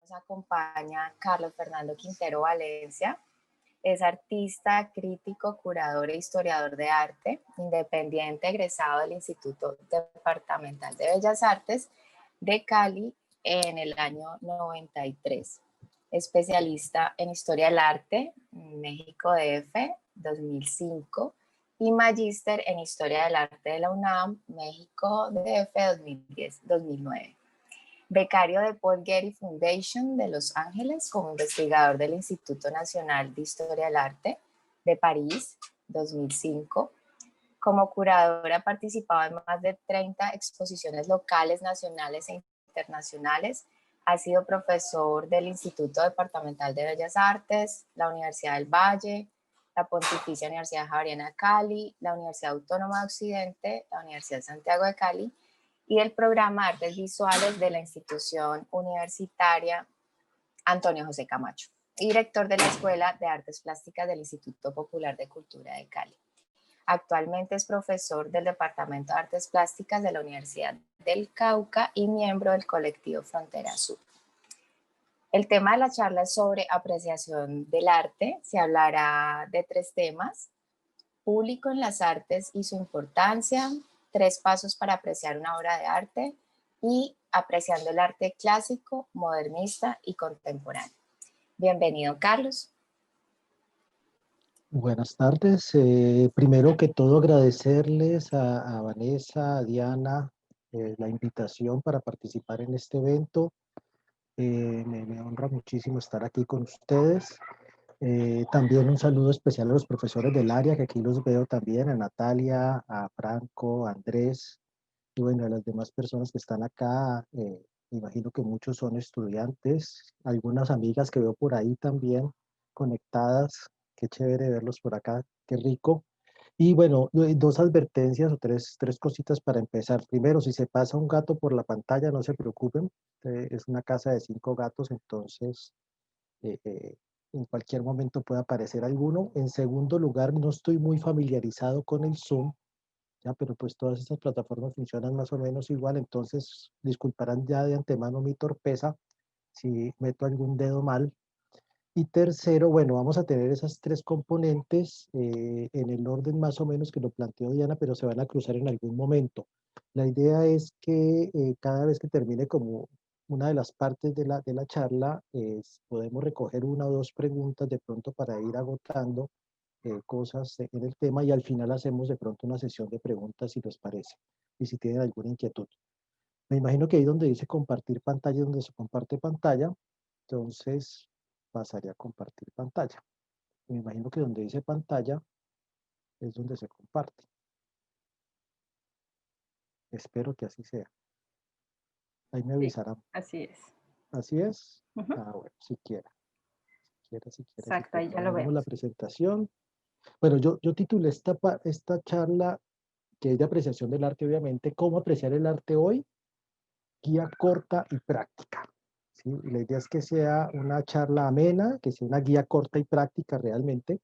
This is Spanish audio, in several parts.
nos acompaña Carlos Fernando Quintero Valencia. Es artista, crítico, curador e historiador de arte, independiente, egresado del Instituto Departamental de Bellas Artes de Cali en el año 93. Especialista en Historia del Arte, México DF, 2005, y magíster en Historia del Arte de la UNAM, México DF, 2010-2009. Becario de Paul Getty Foundation de Los Ángeles como investigador del Instituto Nacional de Historia del Arte de París, 2005. Como curadora ha participado en más de 30 exposiciones locales, nacionales e internacionales. Ha sido profesor del Instituto Departamental de Bellas Artes, la Universidad del Valle, la Pontificia Universidad Javeriana de Cali, la Universidad Autónoma de Occidente, la Universidad de Santiago de Cali y el programa Artes Visuales de la institución universitaria Antonio José Camacho, y director de la Escuela de Artes Plásticas del Instituto Popular de Cultura de Cali. Actualmente es profesor del Departamento de Artes Plásticas de la Universidad del Cauca y miembro del colectivo Frontera Sur. El tema de la charla es sobre apreciación del arte. Se hablará de 3 temas: público en las artes y su importancia, 3 pasos para apreciar una obra de arte y apreciando el arte clásico, modernista y contemporáneo. Bienvenido, Carlos. Buenas tardes. Primero que todo agradecerles a Vanessa, a Diana, la invitación para participar en este evento. Me honra muchísimo estar aquí con ustedes. También un saludo especial a los profesores del área, que aquí los veo también, a Natalia, a Franco, a Andrés, y bueno, a las demás personas que están acá. Me imagino que muchos son estudiantes, algunas amigas que veo por ahí también conectadas. Qué chévere verlos por acá, qué rico. Y bueno, 2 advertencias o tres cositas para empezar. Primero, si se pasa un gato por la pantalla, no se preocupen. Es una casa de 5 gatos, entonces eh, eh, en cualquier momento puede aparecer alguno. En segundo lugar, no estoy muy familiarizado con el Zoom, ya, pero pues todas estas plataformas funcionan más o menos igual, entonces disculparán ya de antemano mi torpeza si meto algún dedo mal. Y tercero, bueno, vamos a tener esas 3 componentes en el orden más o menos que lo planteó Diana, pero se van a cruzar en algún momento. La idea es que cada vez que termine como una de las partes de la charla, podemos recoger 1 o 2 preguntas de pronto para ir agotando cosas en el tema, y al final hacemos de pronto una sesión de preguntas si les parece y si tienen alguna inquietud. Me imagino que ahí donde dice compartir pantalla, donde se comparte pantalla, entonces pasaría a compartir pantalla. Me imagino que donde dice pantalla es donde se comparte. Espero que así sea. Ahí me avisarán. Así es. ¿Así es? Uh-huh. Ah, bueno, si quiera. Exacto, ahí ya lo Vemos la vemos. presentación. Bueno, yo titulé esta charla, que es de apreciación del arte, obviamente, ¿cómo apreciar el arte hoy? Guía corta y práctica. ¿Sí? Y la idea es que sea una charla amena, que sea una guía corta y práctica realmente,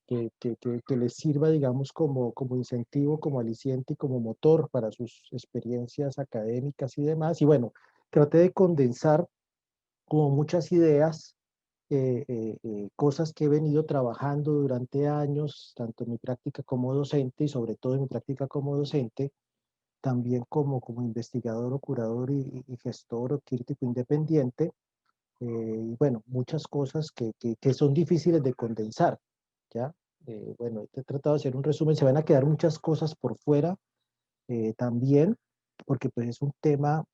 que les sirva, digamos, como incentivo, como aliciente y como motor para sus experiencias académicas y demás. Y bueno, traté de condensar como muchas ideas, cosas que he venido trabajando durante años, tanto en mi práctica como docente y sobre todo en mi práctica como docente, también como investigador o curador y gestor o crítico independiente. Y bueno, muchas cosas que son difíciles de condensar, ¿ya? Bueno, he tratado de hacer un resumen, se van a quedar muchas cosas por fuera también, porque pues es un tema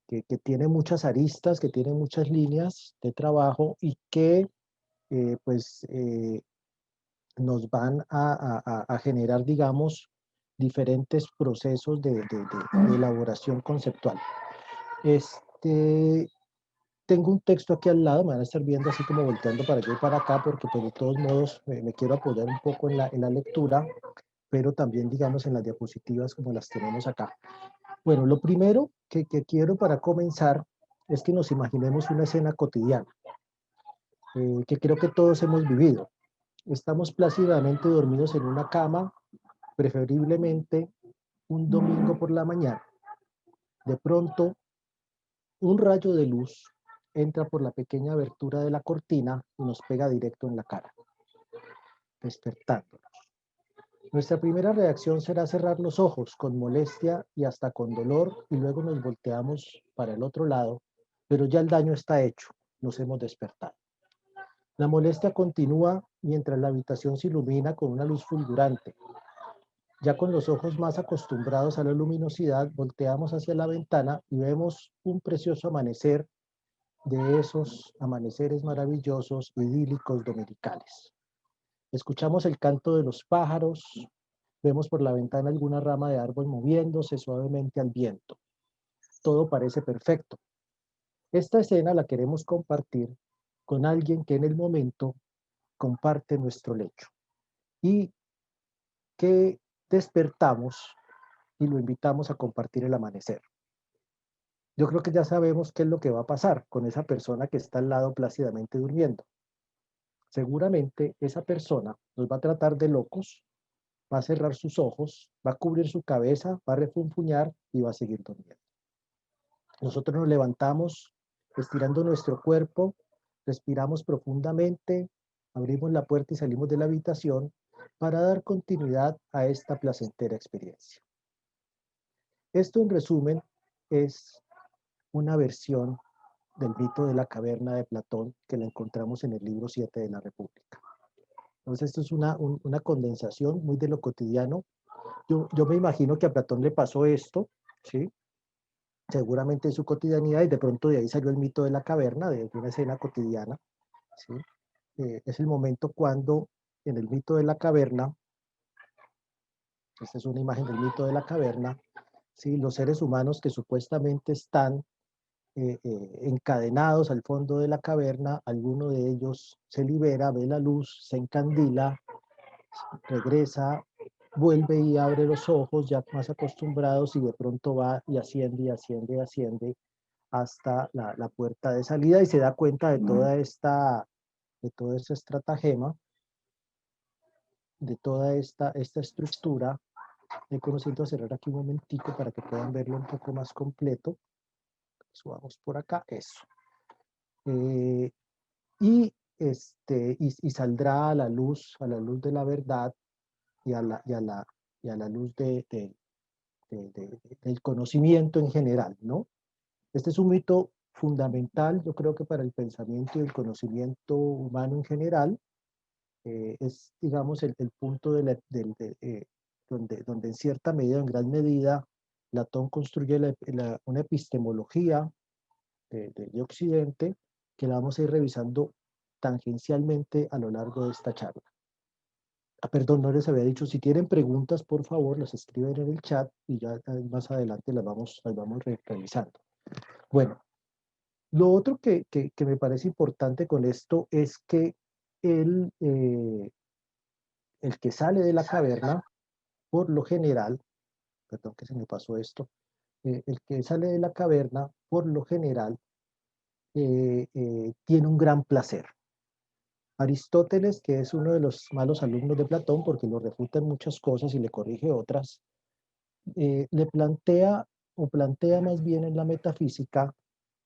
que tiene muchas aristas, que tiene muchas líneas de trabajo y que pues nos van a generar, digamos, diferentes procesos de elaboración conceptual. Tengo un texto aquí al lado, me van a estar viendo así como volteando para allá y para acá, porque pues de todos modos me quiero apoyar un poco en la lectura, pero también, digamos, en las diapositivas como las tenemos acá. Bueno, lo primero que quiero para comenzar es que nos imaginemos una escena cotidiana, que creo que todos hemos vivido. Estamos plácidamente dormidos en una cama, preferiblemente un domingo por la mañana. De pronto, un rayo de luz entra por la pequeña abertura de la cortina y nos pega directo en la cara, despertándonos. Nuestra primera reacción será cerrar los ojos con molestia y hasta con dolor, y luego nos volteamos para el otro lado, pero ya el daño está hecho, nos hemos despertado. La molestia continúa mientras la habitación se ilumina con una luz fulgurante. Ya con los ojos más acostumbrados a la luminosidad, volteamos hacia la ventana y vemos un precioso amanecer, de esos amaneceres maravillosos, idílicos, dominicales. Escuchamos el canto de los pájaros, vemos por la ventana alguna rama de árbol moviéndose suavemente al viento. Todo parece perfecto. Esta escena la queremos compartir con alguien que en el momento comparte nuestro lecho y que despertamos y lo invitamos a compartir el amanecer. Yo creo que ya sabemos qué es lo que va a pasar con esa persona que está al lado plácidamente durmiendo. Seguramente esa persona nos va a tratar de locos, va a cerrar sus ojos, va a cubrir su cabeza, va a refunfuñar y va a seguir durmiendo. Nosotros nos levantamos estirando nuestro cuerpo, respiramos profundamente, abrimos la puerta y salimos de la habitación para dar continuidad a esta placentera experiencia. Esto, en resumen, es una versión del mito de la caverna de Platón que la encontramos en el libro 7 de la República. Entonces, esto es una condensación muy de lo cotidiano. Yo me imagino que a Platón le pasó esto, ¿sí? Seguramente en su cotidianidad, y de pronto de ahí salió el mito de la caverna, de una escena cotidiana, ¿sí? Es el momento cuando en el mito de la caverna, esta es una imagen del mito de la caverna, ¿sí? Los seres humanos que supuestamente están encadenados al fondo de la caverna, alguno de ellos se libera, ve la luz, se encandila, regresa, vuelve y abre los ojos ya más acostumbrados y de pronto va y asciende y asciende y asciende hasta la puerta de salida y se da cuenta de todo ese estratagema, de toda esta estructura. He conocido a cerrar aquí un momentico para que puedan verlo un poco más completo. Subamos por acá, eso. Y saldrá a la luz de la verdad y a la luz del conocimiento en general, ¿no? Este es un mito fundamental, yo creo que para el pensamiento y el conocimiento humano en general, es, digamos, el punto donde en cierta medida, en gran medida, Platón construye una epistemología de Occidente que la vamos a ir revisando tangencialmente a lo largo de esta charla. Perdón, no les había dicho, si tienen preguntas, por favor, las escriben en el chat y ya más adelante las vamos revisando. Bueno, lo otro que me parece importante con esto es que el que sale de la caverna, por lo general, perdón que se me pasó esto, el que sale de la caverna, por lo general, tiene un gran placer. Aristóteles, que es uno de los malos alumnos de Platón, porque lo refuta en muchas cosas y le corrige otras, le plantea más bien en la metafísica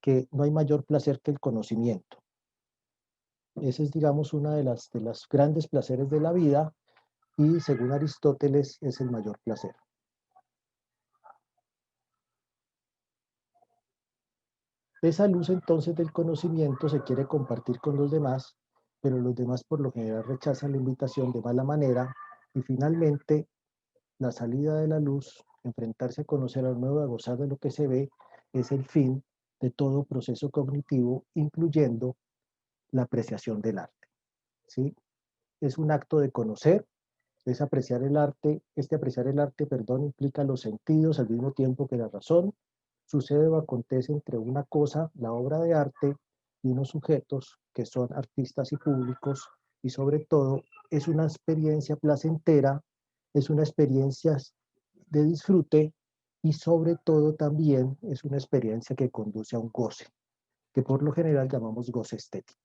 que no hay mayor placer que el conocimiento. Ese es, digamos, una de las grandes placeres de la vida y, según Aristóteles, es el mayor placer. Esa luz entonces del conocimiento se quiere compartir con los demás, pero los demás por lo general rechazan la invitación de mala manera y finalmente la salida de la luz, enfrentarse a conocer a lo nuevo, a gozar de lo que se ve, es el fin de todo proceso cognitivo, incluyendo la apreciación del arte, ¿sí? Es un acto de conocer, es apreciar el arte. Apreciar el arte, perdón, implica los sentidos al mismo tiempo que la razón. Sucede o acontece entre una cosa, la obra de arte, y unos sujetos que son artistas y públicos, y sobre todo es una experiencia placentera, es una experiencia de disfrute, y sobre todo también es una experiencia que conduce a un goce, que por lo general llamamos goce estético.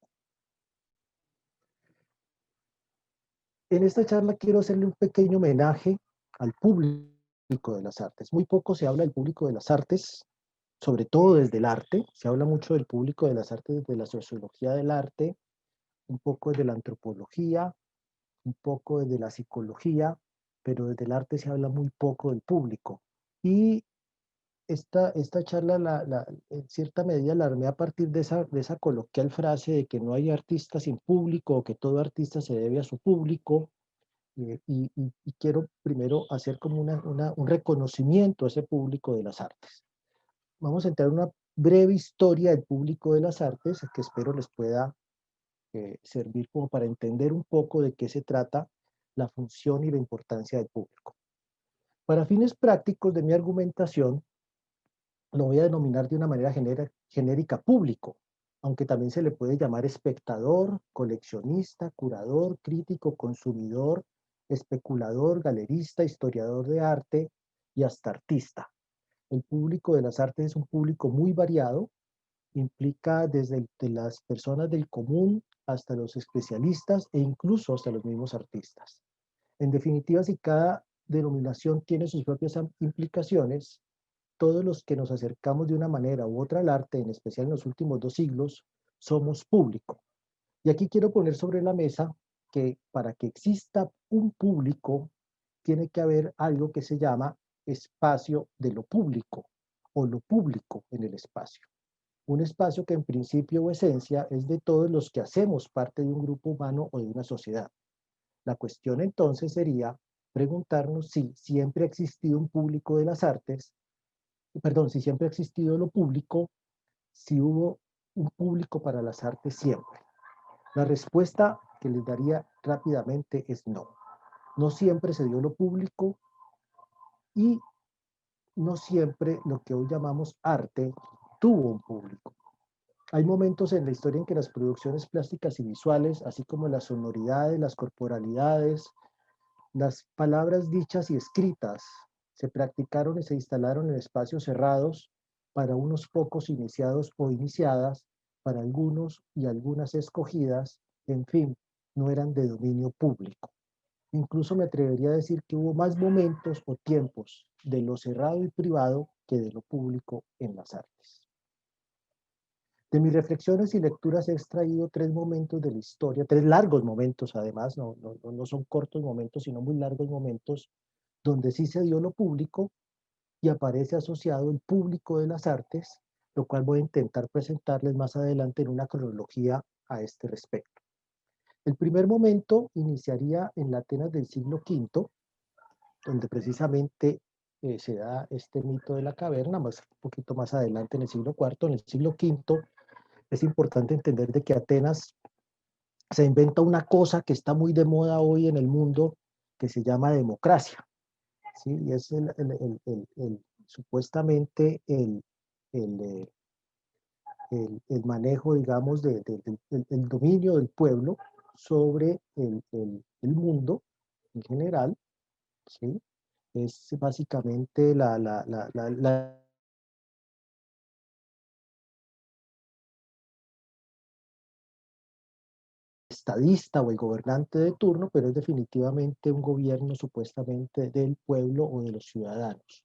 En esta charla quiero hacerle un pequeño homenaje al público de las artes. Muy poco se habla del público de las artes, sobre todo desde el arte. Se habla mucho del público de las artes, desde la sociología del arte, un poco desde la antropología, un poco desde la psicología, pero desde el arte se habla muy poco del público. Y esta charla, en cierta medida, la armé a partir de esa coloquial frase de que no hay artista sin público, o que todo artista se debe a su público, y quiero primero hacer como un reconocimiento a ese público de las artes. Vamos a entrar en una breve historia del público de las artes, que espero les pueda servir como para entender un poco de qué se trata la función y la importancia del público. Para fines prácticos de mi argumentación, lo voy a denominar de una manera genérica público, aunque también se le puede llamar espectador, coleccionista, curador, crítico, consumidor, especulador, galerista, historiador de arte y hasta artista. El público de las artes es un público muy variado, implica desde de las personas del común hasta los especialistas e incluso hasta los mismos artistas. En definitiva, si cada denominación tiene sus propias implicaciones, todos los que nos acercamos de una manera u otra al arte, en especial en los últimos 2 siglos, somos público. Y aquí quiero poner sobre la mesa que para que exista un público, tiene que haber algo que se llama espacio de lo público, o lo público en el espacio. Un espacio que en principio o esencia es de todos los que hacemos parte de un grupo humano o de una sociedad. La cuestión entonces sería preguntarnos si siempre ha existido un público de las artes, perdón, si siempre ha existido lo público, si hubo un público para las artes siempre. La respuesta que les daría rápidamente es no. No siempre se dio lo público y no siempre lo que hoy llamamos arte tuvo un público. Hay momentos en la historia en que las producciones plásticas y visuales, así como las sonoridades, las corporalidades, las palabras dichas y escritas, se practicaron y se instalaron en espacios cerrados para unos pocos iniciados o iniciadas, para algunos y algunas escogidas, en fin, no eran de dominio público. Incluso me atrevería a decir que hubo más momentos o tiempos de lo cerrado y privado que de lo público en las artes. De mis reflexiones y lecturas he extraído 3 momentos de la historia, 3 largos momentos además, no son cortos momentos, sino muy largos momentos, donde sí se dio lo público y aparece asociado el público de las artes, lo cual voy a intentar presentarles más adelante en una cronología a este respecto. El primer momento iniciaría en la Atenas del siglo V, donde precisamente se da este mito de la caverna, un poquito más adelante en el siglo IV. En el siglo V es importante entender de que Atenas se inventa una cosa que está muy de moda hoy en el mundo, que se llama democracia, ¿sí? Y es supuestamente el manejo, digamos, el dominio del pueblo sobre el mundo en general, ¿sí? Es básicamente la estadista o el gobernante de turno, pero es definitivamente un gobierno supuestamente del pueblo o de los ciudadanos.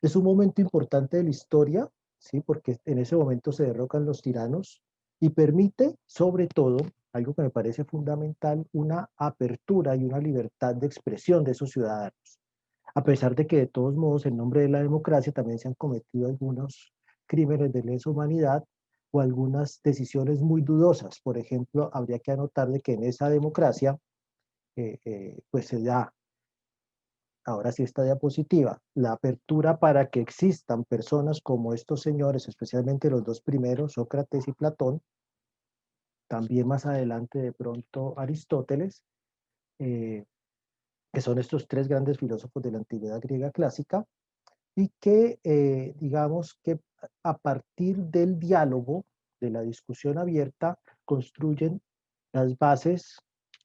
Es un momento importante de la historia, ¿sí? Porque en ese momento se derrocan los tiranos y permite, sobre todo, algo que me parece fundamental, una apertura y una libertad de expresión de esos ciudadanos. A pesar de que de todos modos, en nombre de la democracia, también se han cometido algunos crímenes de lesa humanidad o algunas decisiones muy dudosas. Por ejemplo, habría que anotar de que en esa democracia, pues se da, ahora sí esta diapositiva, la apertura para que existan personas como estos señores, especialmente los 2 primeros, Sócrates y Platón, también más adelante de pronto Aristóteles, que son estos 3 grandes filósofos de la antigüedad griega clásica, y que digamos que a partir del diálogo, de la discusión abierta, construyen las bases,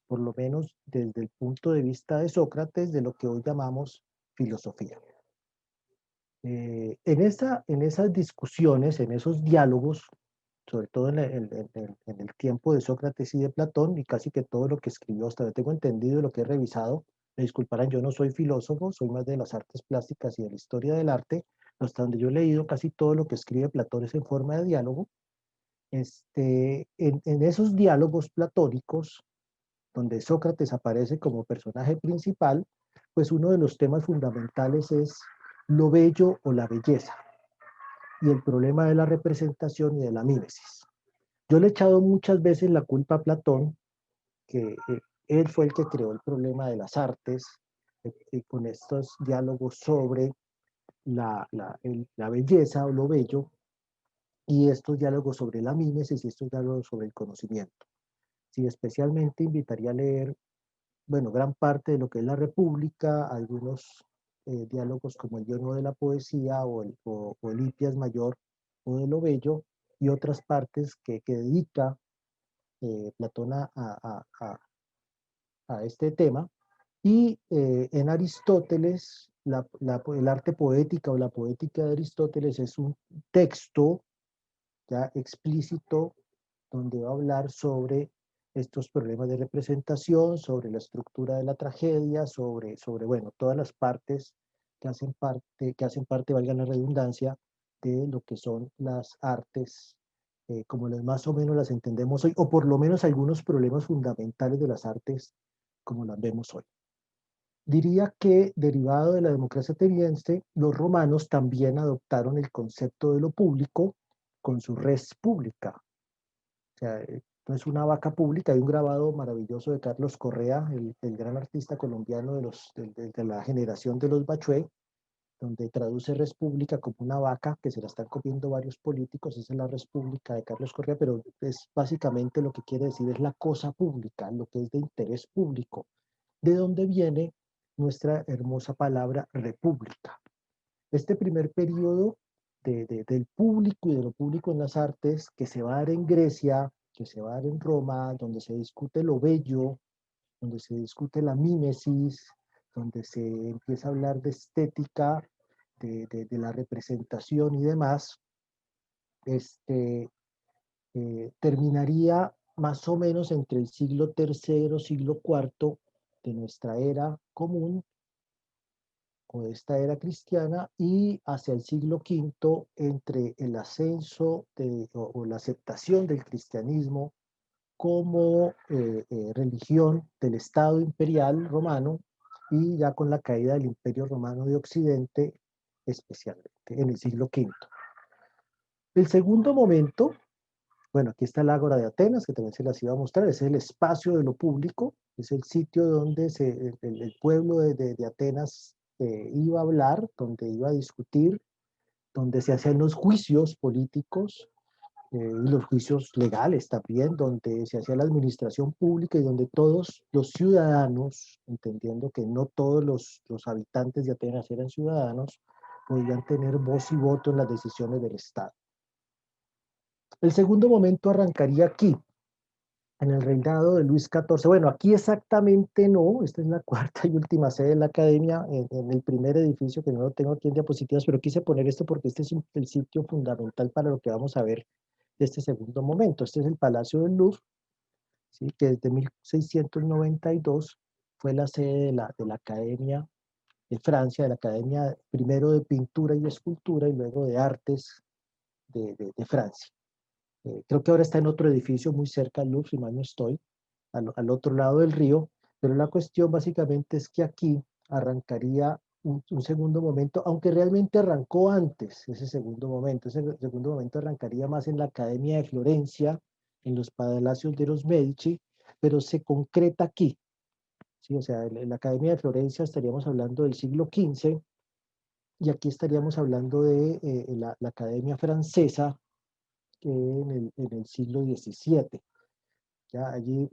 por lo menos desde el punto de vista de Sócrates, de lo que hoy llamamos filosofía. En esas discusiones, en esos diálogos, sobre todo en el tiempo de Sócrates y de Platón, y casi que todo lo que escribió, hasta donde tengo entendido y lo que he revisado, me disculparán, yo no soy filósofo, soy más de las artes plásticas y de la historia del arte, hasta donde yo he leído, casi todo lo que escribe Platón es en forma de diálogo. En esos diálogos platónicos, donde Sócrates aparece como personaje principal, pues uno de los temas fundamentales es lo bello o la belleza, y el problema de la representación y de la mímesis. Yo le he echado muchas veces la culpa a Platón, que él fue el que creó el problema de las artes, con estos diálogos sobre la belleza o lo bello, y estos diálogos sobre la mímesis y estos diálogos sobre el conocimiento. Sí, especialmente invitaría a leer, bueno, gran parte de lo que es la República, algunos diálogos como el Yo no de la poesía o el Hipias Mayor o de lo bello, y otras partes que dedica Platón a este tema. Y en Aristóteles, el arte poética o la poética de Aristóteles es un texto ya explícito donde va a hablar sobre estos problemas de representación, sobre la estructura de la tragedia, bueno, todas las partes que hacen parte, valga la redundancia, de lo que son las artes, como las más o menos las entendemos hoy, o por lo menos algunos problemas fundamentales de las artes como las vemos hoy. Diría que, derivado de la democracia ateniense, los romanos también adoptaron el concepto de lo público con su res pública. O sea, no es una vaca pública. Hay un grabado maravilloso de Carlos Correa, el gran artista colombiano de la generación de los Bachué, donde traduce res pública como una vaca que se la están comiendo varios políticos. Esa es la res pública de Carlos Correa, pero es básicamente lo que quiere decir es la cosa pública, lo que es de interés público. ¿De dónde viene nuestra hermosa palabra república? Este primer periodo del público y de lo público en las artes, que se va a dar en Grecia, que se va a dar en Roma, donde se discute lo bello, donde se discute la mímesis, donde se empieza a hablar de estética, de la representación y demás, terminaría más o menos entre el siglo III, siglo IV de nuestra era común, o de esta era cristiana, y hacia el siglo V entre el ascenso o la aceptación del cristianismo como religión del Estado imperial romano, y ya con la caída del Imperio Romano de Occidente, especialmente en el siglo V. El segundo momento, bueno, aquí está el Ágora de Atenas, que también se las iba a mostrar, es el espacio de lo público, es el sitio donde el pueblo de Atenas iba a hablar, donde iba a discutir, donde se hacían los juicios políticos, y los juicios legales también, donde se hacía la administración pública y donde todos los ciudadanos, entendiendo que no todos los habitantes de Atenas eran ciudadanos, podían tener voz y voto en las decisiones del Estado. El segundo momento arrancaría aquí, en el reinado de Luis XIV. Bueno, aquí exactamente no, esta es la cuarta y última sede de la academia, en el primer edificio, que no lo tengo aquí en diapositivas, pero quise poner esto porque este es el sitio fundamental para lo que vamos a ver de este segundo momento. Este es el Palacio del Louvre, ¿sí? Que desde 1692 fue la sede de la Academia de Francia, de la Academia primero de Pintura y Escultura y luego de Artes de Francia. Creo que ahora está en otro edificio muy cerca al Louvre, si mal no estoy, al otro lado del río, pero la cuestión básicamente es que aquí arrancaría un segundo momento, aunque realmente arrancó antes ese segundo momento. Ese segundo momento arrancaría más en la Academia de Florencia, en los palacios de los Medici, pero se concreta aquí. ¿Sí? O sea, en la Academia de Florencia estaríamos hablando del siglo XV, y aquí estaríamos hablando de la Academia Francesa, en el siglo XVII. Ya allí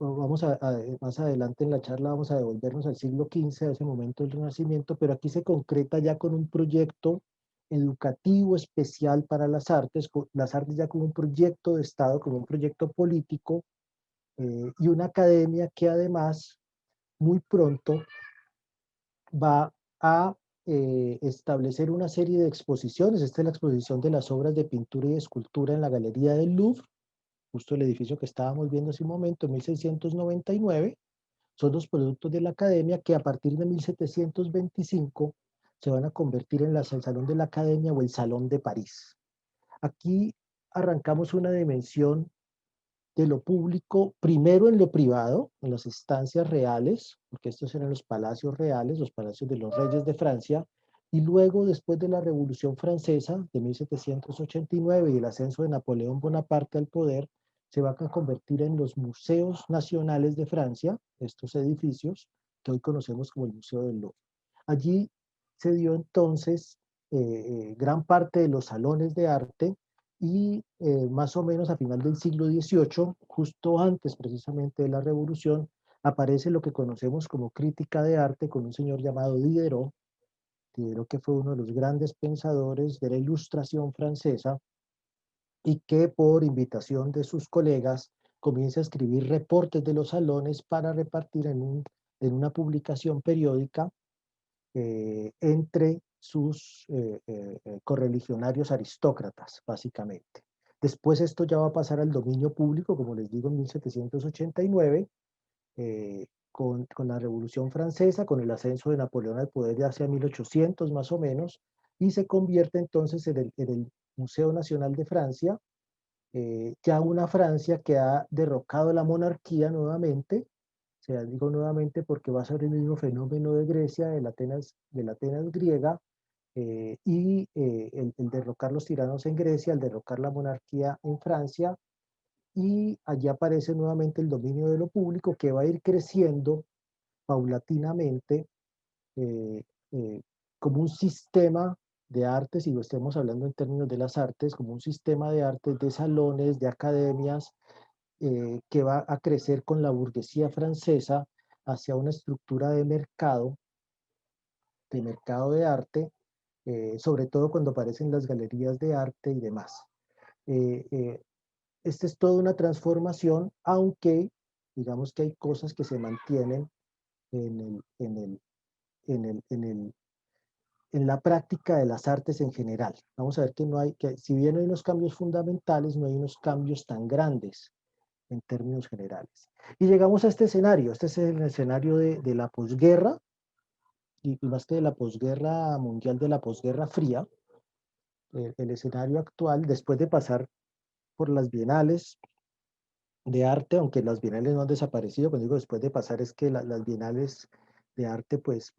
más adelante en la charla vamos a devolvernos al siglo XV, a ese momento del Renacimiento, pero aquí se concreta ya con un proyecto educativo especial para las artes ya como un proyecto de Estado, como un proyecto político, y una academia que además muy pronto va a establecer una serie de exposiciones. Esta es la exposición de las obras de pintura y escultura en la Galería del Louvre, justo el edificio que estábamos viendo hace un momento, en 1699, son los productos de la academia que a partir de 1725 se van a convertir en el Salón de la Academia o el Salón de París. Aquí arrancamos una dimensión de lo público, primero en lo privado, en las estancias reales, porque estos eran los palacios reales, los palacios de los reyes de Francia, y luego, después de la Revolución Francesa de 1789 y el ascenso de Napoleón Bonaparte al poder, se van a convertir en los museos nacionales de Francia, estos edificios que hoy conocemos como el Museo del Louvre. Allí se dio entonces gran parte de los salones de arte y más o menos a final del siglo XVIII, justo antes precisamente de la Revolución, aparece lo que conocemos como crítica de arte con un señor llamado Diderot, que fue uno de los grandes pensadores de la Ilustración francesa y que por invitación de sus colegas comienza a escribir reportes de los salones para repartir en una publicación periódica entre sus correligionarios aristócratas, básicamente. Después esto ya va a pasar al dominio público, como les digo, en 1789, con la Revolución Francesa, con el ascenso de Napoleón al poder ya hacia 1800 más o menos, y se convierte entonces en el Museo Nacional de Francia, ya una Francia que ha derrocado la monarquía nuevamente, o sea, digo nuevamente porque va a ser el mismo fenómeno de Grecia, de la Atenas griega, el derrocar los tiranos en Grecia, el derrocar la monarquía en Francia, y allí aparece nuevamente el dominio de lo público que va a ir creciendo paulatinamente eh, eh, como un sistema de artes, y lo estemos hablando en términos de las artes, como un sistema de artes, de salones, de academias, que va a crecer con la burguesía francesa hacia una estructura de mercado de arte, sobre todo cuando aparecen las galerías de arte y demás. Eh, eh, esta es toda una transformación, aunque digamos que hay cosas que se mantienen en, el, en, el, en, el, en, el, en la práctica de las artes en general. Vamos a ver que no hay, que si bien hay unos cambios fundamentales, no hay unos cambios tan grandes en términos generales. Y llegamos a este escenario. Este es el escenario de la posguerra, y más que de la posguerra mundial, de la posguerra fría, el escenario actual, después de pasar por las bienales de arte, aunque las bienales no han desaparecido, cuando digo después de pasar es que las bienales de arte, pues,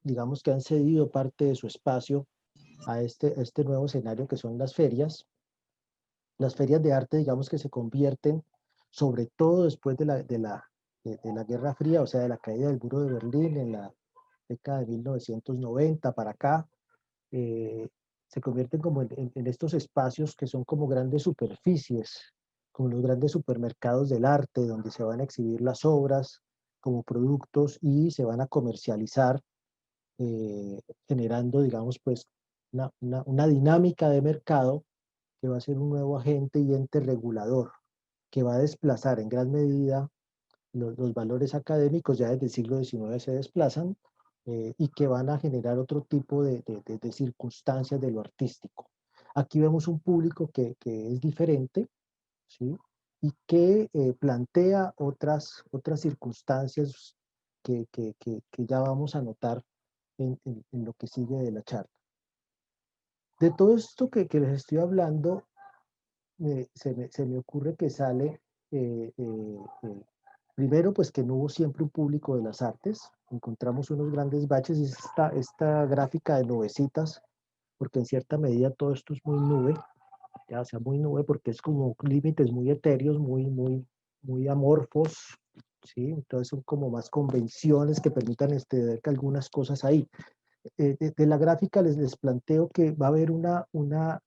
digamos que han cedido parte de su espacio a este nuevo escenario que son las ferias. Las ferias de arte, digamos que se convierten, sobre todo después de la Guerra Fría, o sea, de la caída del muro de Berlín en la década de 1990 para acá, eh, se convierten como en estos espacios que son como grandes superficies, como los grandes supermercados del arte, donde se van a exhibir las obras como productos y se van a comercializar, generando, digamos, pues una dinámica de mercado que va a ser un nuevo agente y ente regulador, que va a desplazar en gran medida los valores académicos, ya desde el siglo XIX se desplazan, y que van a generar otro tipo de circunstancias de lo artístico. Aquí vemos un público que es diferente, ¿sí? Y que plantea otras circunstancias que ya vamos a notar en lo que sigue de la charla. De todo esto que les estoy hablando, se me ocurre que sale, primero, pues que no hubo siempre un público de las artes, encontramos unos grandes baches, y esta gráfica de nubecitas, porque en cierta medida todo esto es muy nube, ya sea muy nube porque es como límites muy etéreos, muy amorfos, ¿sí? Entonces son como más convenciones que permitan ver que algunas cosas ahí. De la gráfica les planteo que va a haber una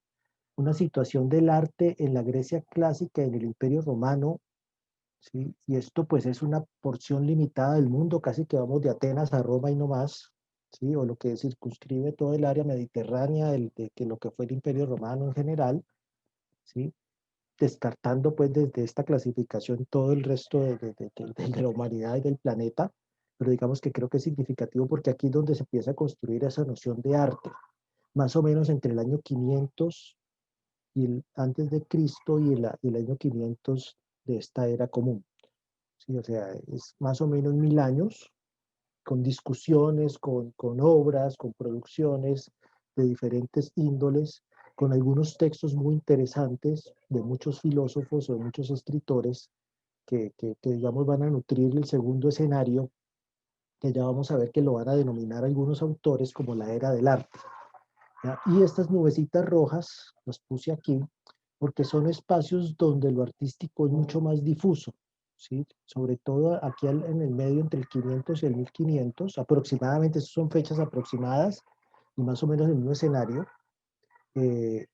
situación del arte en la Grecia clásica, en el Imperio Romano, ¿sí? Y esto pues es una porción limitada del mundo, casi que vamos de Atenas a Roma y no más, ¿sí? O lo que circunscribe todo el área mediterránea, que lo que fue el Imperio Romano en general, ¿sí? Descartando pues desde esta clasificación todo el resto de la humanidad y del planeta, pero digamos que creo que es significativo porque aquí es donde se empieza a construir esa noción de arte, más o menos entre el año 500 antes de Cristo y el año 500 de esta era común. Sí, o sea, es más o menos 1000 años con discusiones, con obras, con producciones de diferentes índoles, con algunos textos muy interesantes de muchos filósofos o de muchos escritores que digamos van a nutrir el segundo escenario, que ya vamos a ver que lo van a denominar algunos autores como la era del arte. ¿Ya? Y estas nubecitas rojas las puse aquí porque son espacios donde lo artístico es mucho más difuso, ¿sí? Sobre todo aquí en el medio entre el 500 y el 1500, aproximadamente, estas son fechas aproximadas y más o menos el mismo escenario. Eh,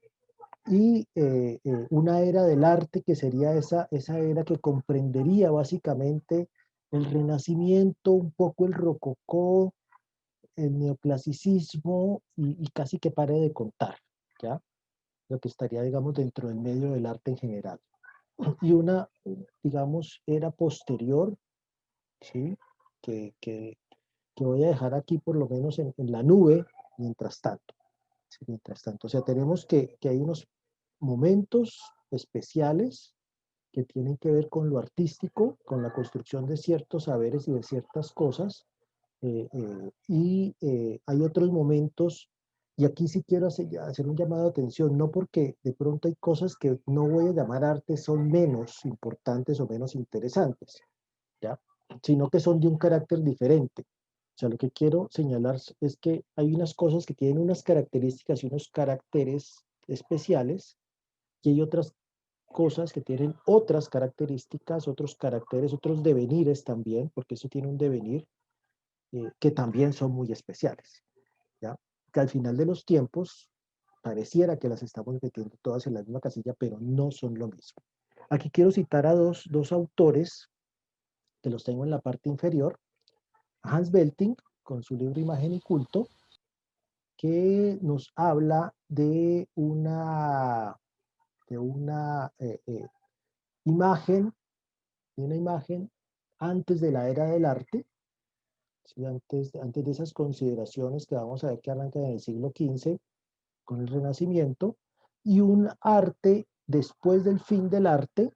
una era del arte que sería esa era que comprendería básicamente el Renacimiento, un poco el Rococó, el neoclasicismo y casi que pare de contar, ¿ya? Lo que estaría, digamos, dentro del medio del arte en general. Y una, digamos, era posterior, ¿sí? Que voy a dejar aquí por lo menos en la nube, mientras tanto. ¿Sí? Mientras tanto, o sea, tenemos que hay unos momentos especiales que tienen que ver con lo artístico, con la construcción de ciertos saberes y de ciertas cosas, hay otros momentos, y aquí sí quiero hacer un llamado de atención, no porque de pronto hay cosas que no voy a llamar arte son menos importantes o menos interesantes, ¿ya? Sino que son de un carácter diferente. O sea, lo que quiero señalar es que hay unas cosas que tienen unas características y unos caracteres especiales, y hay otras cosas que tienen otras características, otros caracteres, otros devenires también, porque eso tiene un devenir, que también son muy especiales, ¿ya? Que al final de los tiempos pareciera que las estamos metiendo todas en la misma casilla, pero no son lo mismo. Aquí quiero citar a dos autores, que los tengo en la parte inferior, Hans Belting, con su libro Imagen y Culto, que nos habla de una imagen, antes de la era del arte, ¿sí? Antes de esas consideraciones que vamos a ver que arrancan en el siglo XV con el Renacimiento, y un arte después del fin del arte,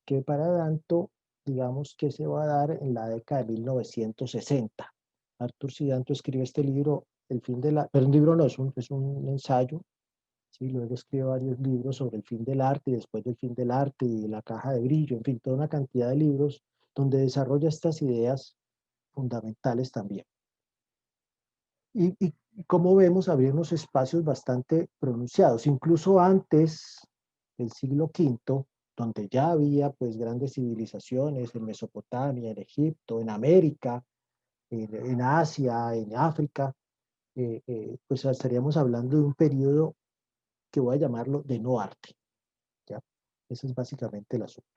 que para Danto, digamos que se va a dar en la década de 1960. Arthur C. Danto escribe este libro, El fin de la, pero un libro no, es un ensayo, ¿sí? Luego escribe varios libros sobre el fin del arte y después del fin del arte y la caja de brillo, en fin, toda una cantidad de libros donde desarrolla estas ideas fundamentales también. Y como vemos, habría unos espacios bastante pronunciados, incluso antes del siglo V, donde ya había pues grandes civilizaciones en Mesopotamia, en Egipto, en América, en Asia, en África, pues estaríamos hablando de un periodo que voy a llamarlo de no arte, ¿ya? Ese es básicamente el asunto.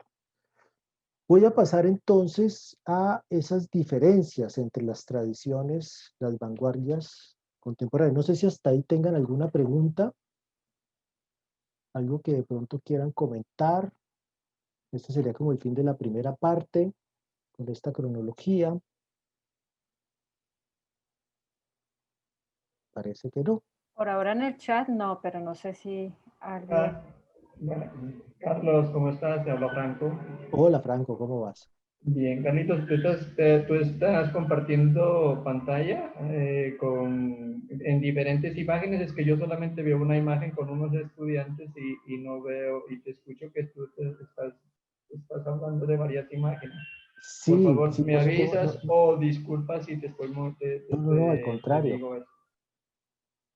Voy a pasar entonces a esas diferencias entre las tradiciones, las vanguardias contemporáneas. No sé si hasta ahí tengan alguna pregunta, algo que de pronto quieran comentar. Este sería como el fin de la primera parte, con esta cronología. Parece que no. Por ahora en el chat no, pero no sé si alguien... Bueno, Carlos, ¿cómo estás? Te habla Franco. Hola Franco, ¿cómo vas? Bien, Carlitos, ¿tú estás compartiendo pantalla en diferentes imágenes? Es que yo solamente veo una imagen con unos estudiantes y no veo, y te escucho que tú estás hablando de varias imágenes. Por Sí, favor, sí, me por supuesto. avisas o disculpa si te estoy No, al te contrario. digo eso.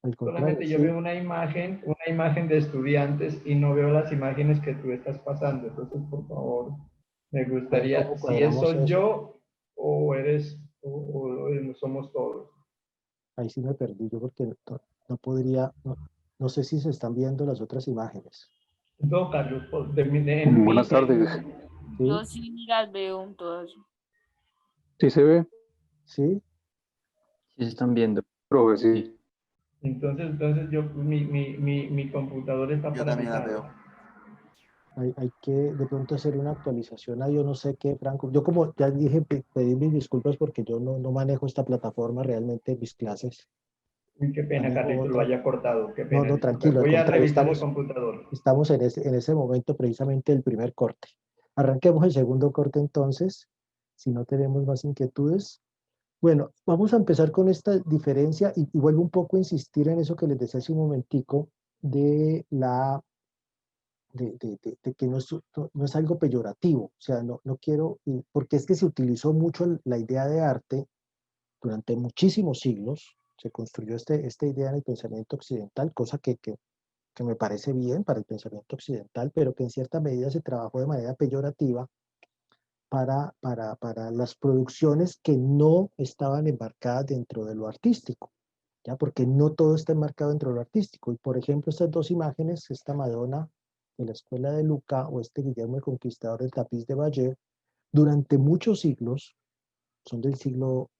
Al contrario, Solamente yo sí. veo una imagen de estudiantes y no veo las imágenes que tú estás pasando. Entonces, por favor, me A ver gustaría, cómo si cuadramos soy eso. yo o o somos todos. Ahí sí me perdí yo porque no podría, no sé si se están viendo las otras imágenes. No, Carlos, Buenas tardes. ¿Sí? Yo sí las veo todas. ¿Sí se ve? ¿Sí? Sí se están viendo. Profe, sí. entonces yo, mi computador está Yo también la paralizado. veo. Hay que de pronto hacer una actualización a yo no sé qué, Franco. Yo como ya dije, pedí mis disculpas porque yo no manejo esta plataforma realmente en mis clases. Uy, qué pena, Manejo Carlitos, lo otra. haya cortado. Qué No, pena, no, disculpa. tranquilo, al Voy a contrario, revisar el computador. estamos en ese momento precisamente del primer corte. Arranquemos el segundo corte entonces, si no tenemos más inquietudes. Bueno, vamos a empezar con esta diferencia y vuelvo un poco a insistir en eso que les decía hace un momentico de la de que no es algo peyorativo, o sea, no quiero, porque es que se utilizó mucho la idea de arte durante muchísimos siglos, se construyó esta idea en el pensamiento occidental, cosa que me parece bien para el pensamiento occidental, pero que en cierta medida se trabajó de manera peyorativa para las producciones que no estaban enmarcadas dentro de lo artístico, ¿ya? Porque no todo está enmarcado dentro de lo artístico. Y por ejemplo, estas dos imágenes, esta Madonna de la escuela de Lucca o este Guillermo el Conquistador del tapiz de Bayeux, durante muchos siglos, son del siglo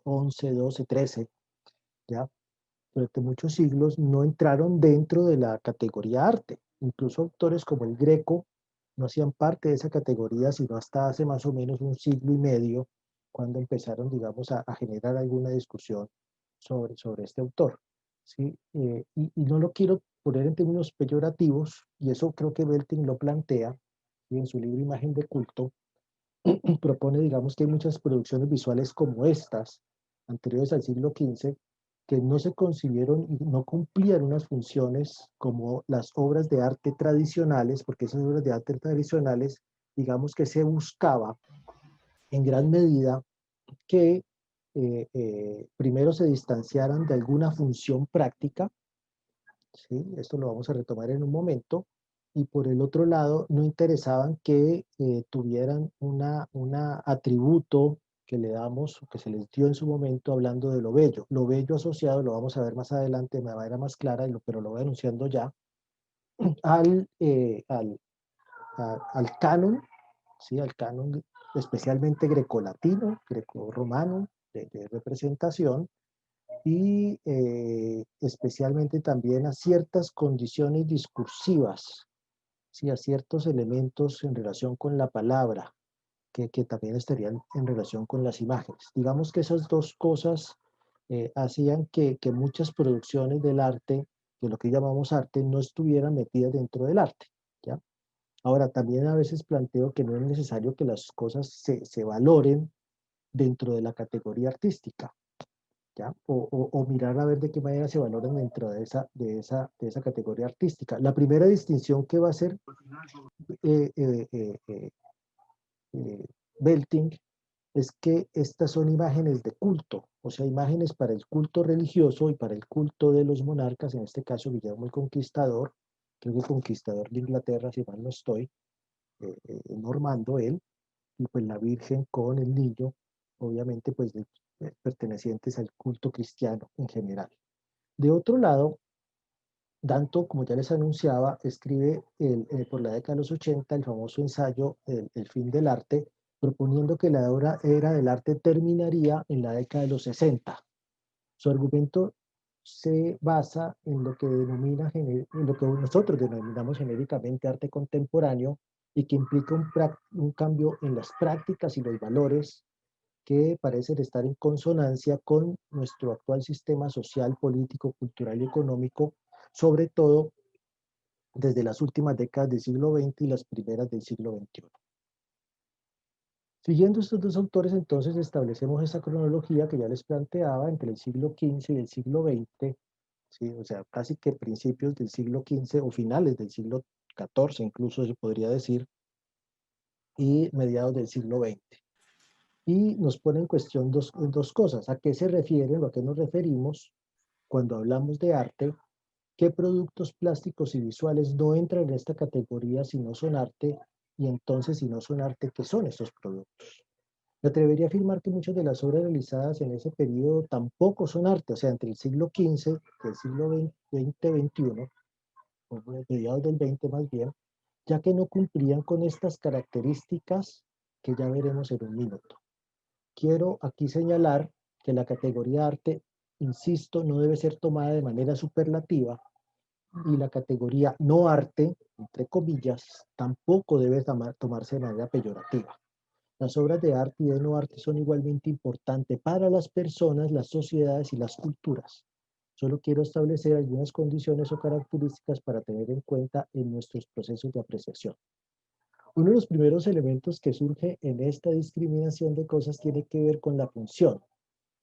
XI, XII, XIII, ¿ya? Durante muchos siglos no entraron dentro de la categoría arte. Incluso autores como el Greco no hacían parte de esa categoría, sino hasta hace más o menos un siglo y medio, cuando empezaron, digamos, a generar alguna discusión sobre este autor. ¿Sí? Y no lo quiero poner en términos peyorativos, y eso creo que Belting lo plantea, y en su libro Imagen de culto, propone, digamos, que hay muchas producciones visuales como estas, anteriores al siglo XV, que no se concibieron y no cumplían unas funciones como las obras de arte tradicionales, porque esas obras de arte tradicionales, digamos que se buscaba en gran medida que primero se distanciaran de alguna función práctica, ¿sí? Esto lo vamos a retomar en un momento, y por el otro lado no interesaban que tuvieran una atributo que le damos, que se les dio en su momento hablando de lo bello asociado, lo vamos a ver más adelante de manera más clara, pero lo voy anunciando ya, al, al canon, ¿sí? Al canon especialmente grecolatino, grecorromano, de representación, y especialmente también a ciertas condiciones discursivas, ¿sí? A ciertos elementos en relación con la palabra, que también estarían en relación con las imágenes. Digamos que esas dos cosas hacían que muchas producciones del arte, de lo que llamamos arte, no estuvieran metidas dentro del arte, ¿ya? Ahora, también a veces planteo que no es necesario que las cosas se valoren dentro de la categoría artística, ¿ya? O mirar a ver de qué manera se valoran dentro de esa categoría artística. La primera distinción que va a hacer eh, eh, eh, eh, Belting es que estas son imágenes de culto, o sea, imágenes para el culto religioso y para el culto de los monarcas, en este caso Guillermo el Conquistador, creo que el conquistador de Inglaterra, si mal no estoy, normando él, y pues la Virgen con el niño, obviamente pues pertenecientes al culto cristiano en general. De otro lado, Danto, como ya les anunciaba, escribe por la década de los 80 el famoso ensayo El fin del arte, proponiendo que la era del arte terminaría en la década de los 60. Su argumento se basa en lo que, en lo que nosotros denominamos genéricamente arte contemporáneo y que implica un cambio en las prácticas y los valores que parecen estar en consonancia con nuestro actual sistema social, político, cultural y económico, sobre todo desde las últimas décadas del siglo XX y las primeras del siglo XXI. Siguiendo estos dos autores, entonces establecemos esa cronología que ya les planteaba entre el siglo XV y el siglo XX, ¿sí? O sea, casi que principios del siglo XV o finales del siglo XIV, incluso se podría decir, y mediados del siglo XX. Y nos pone en cuestión dos cosas. ¿A qué se refieren o a qué nos referimos cuando hablamos de arte? ¿Qué productos plásticos y visuales no entran en esta categoría si no son arte? Y entonces, si no son arte, ¿qué son estos productos? Me atrevería a afirmar que muchas de las obras realizadas en ese periodo tampoco son arte, o sea, entre el siglo XV y el siglo XX-XXI, o mediados del XX más bien, ya que no cumplían con estas características que ya veremos en un minuto. Quiero aquí señalar que la categoría arte, insisto, no debe ser tomada de manera superlativa, y la categoría no arte, entre comillas, tampoco debe tomarse de manera peyorativa. Las obras de arte y de no arte son igualmente importantes para las personas, las sociedades y las culturas. Solo quiero establecer algunas condiciones o características para tener en cuenta en nuestros procesos de apreciación. Uno de los primeros elementos que surge en esta discriminación de cosas tiene que ver con la función.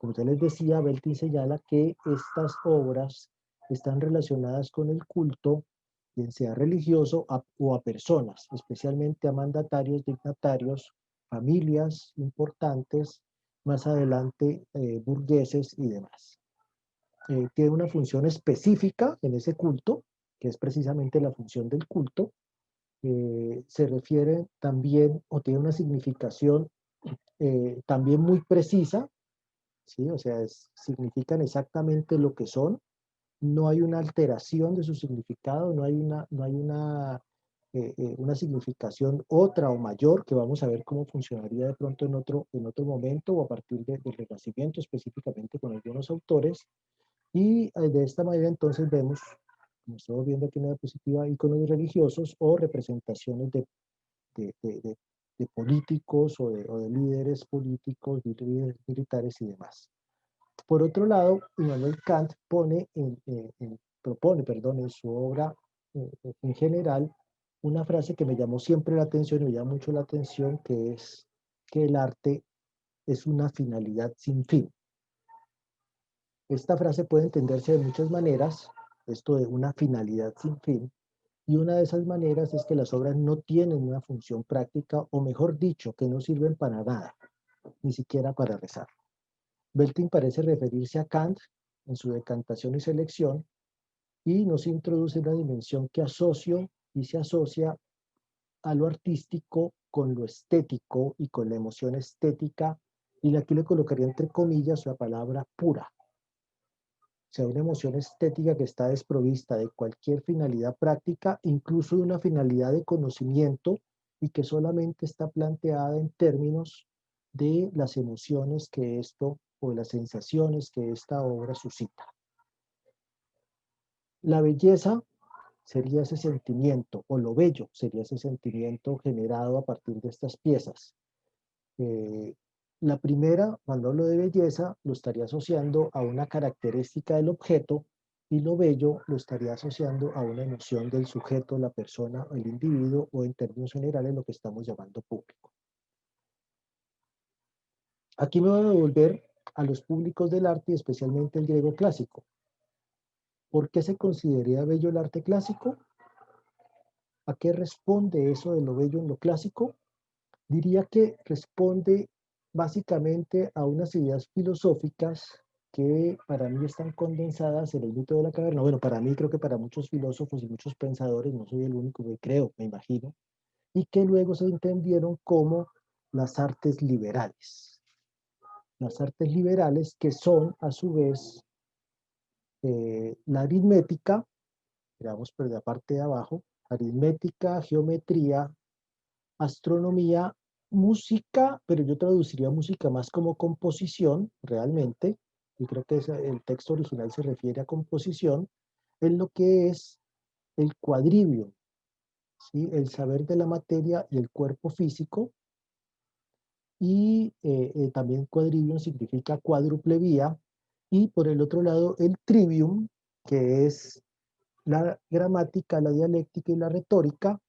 Como ya les decía, Belting señala que estas obras están relacionadas con el culto, bien sea religioso o a personas, especialmente a mandatarios, dignatarios, familias importantes, más adelante burgueses y demás. Tiene una función específica en ese culto, que es precisamente la función del culto. Se refiere también, o tiene una significación también muy precisa, ¿sí? O sea, significan exactamente lo que son. No hay una alteración de su significado, no hay una significación otra o mayor, que vamos a ver cómo funcionaría de pronto en otro momento o a partir del Renacimiento, específicamente con algunos autores. Y de esta manera entonces vemos, como estamos viendo aquí en la diapositiva, iconos religiosos o representaciones de, de- de- de políticos o de líderes políticos, líderes militares y demás. Por otro lado, Immanuel Kant propone, perdón, en su obra en general, una frase que me llamó siempre la atención y me llama mucho la atención, que es que el arte es una finalidad sin fin. Esta frase puede entenderse de muchas maneras, esto de una finalidad sin fin, y una de esas maneras es que las obras no tienen una función práctica, o mejor dicho, que no sirven para nada, ni siquiera para rezar. Belting parece referirse a Kant en su decantación y selección, y nos introduce una dimensión que se asocia a lo artístico con lo estético y con la emoción estética, y aquí le colocaría entre comillas la palabra pura. O sea, una emoción estética que está desprovista de cualquier finalidad práctica, incluso de una finalidad de conocimiento, y que solamente está planteada en términos de las emociones que esto, o de las sensaciones que esta obra suscita. La belleza sería ese sentimiento, o lo bello sería ese sentimiento generado a partir de estas piezas. La primera, cuando hablo de belleza, lo estaría asociando a una característica del objeto, y lo bello lo estaría asociando a una emoción del sujeto, la persona, el individuo, o en términos generales lo que estamos llamando público. Aquí me voy a devolver a los públicos del arte y especialmente el griego clásico. ¿Por qué se consideraría bello el arte clásico? ¿A qué responde eso de lo bello en lo clásico? Diría que responde básicamente a unas ideas filosóficas que para mí están condensadas en el mito de la caverna. Bueno, para mí, creo que para muchos filósofos y muchos pensadores, no soy el único que creo, me imagino, y que luego se entendieron como las artes liberales. Las artes liberales, que son a su vez la aritmética, digamos, pero de la parte de abajo, aritmética, geometría, astronomía, música, pero yo traduciría música más como composición, realmente, y creo que el texto original se refiere a composición, en lo que es el quadrivium, ¿sí? El saber de la materia y el cuerpo físico, y también quadrivium significa cuádruple vía, y por el otro lado el trivium, que es la gramática, la dialéctica y la retórica.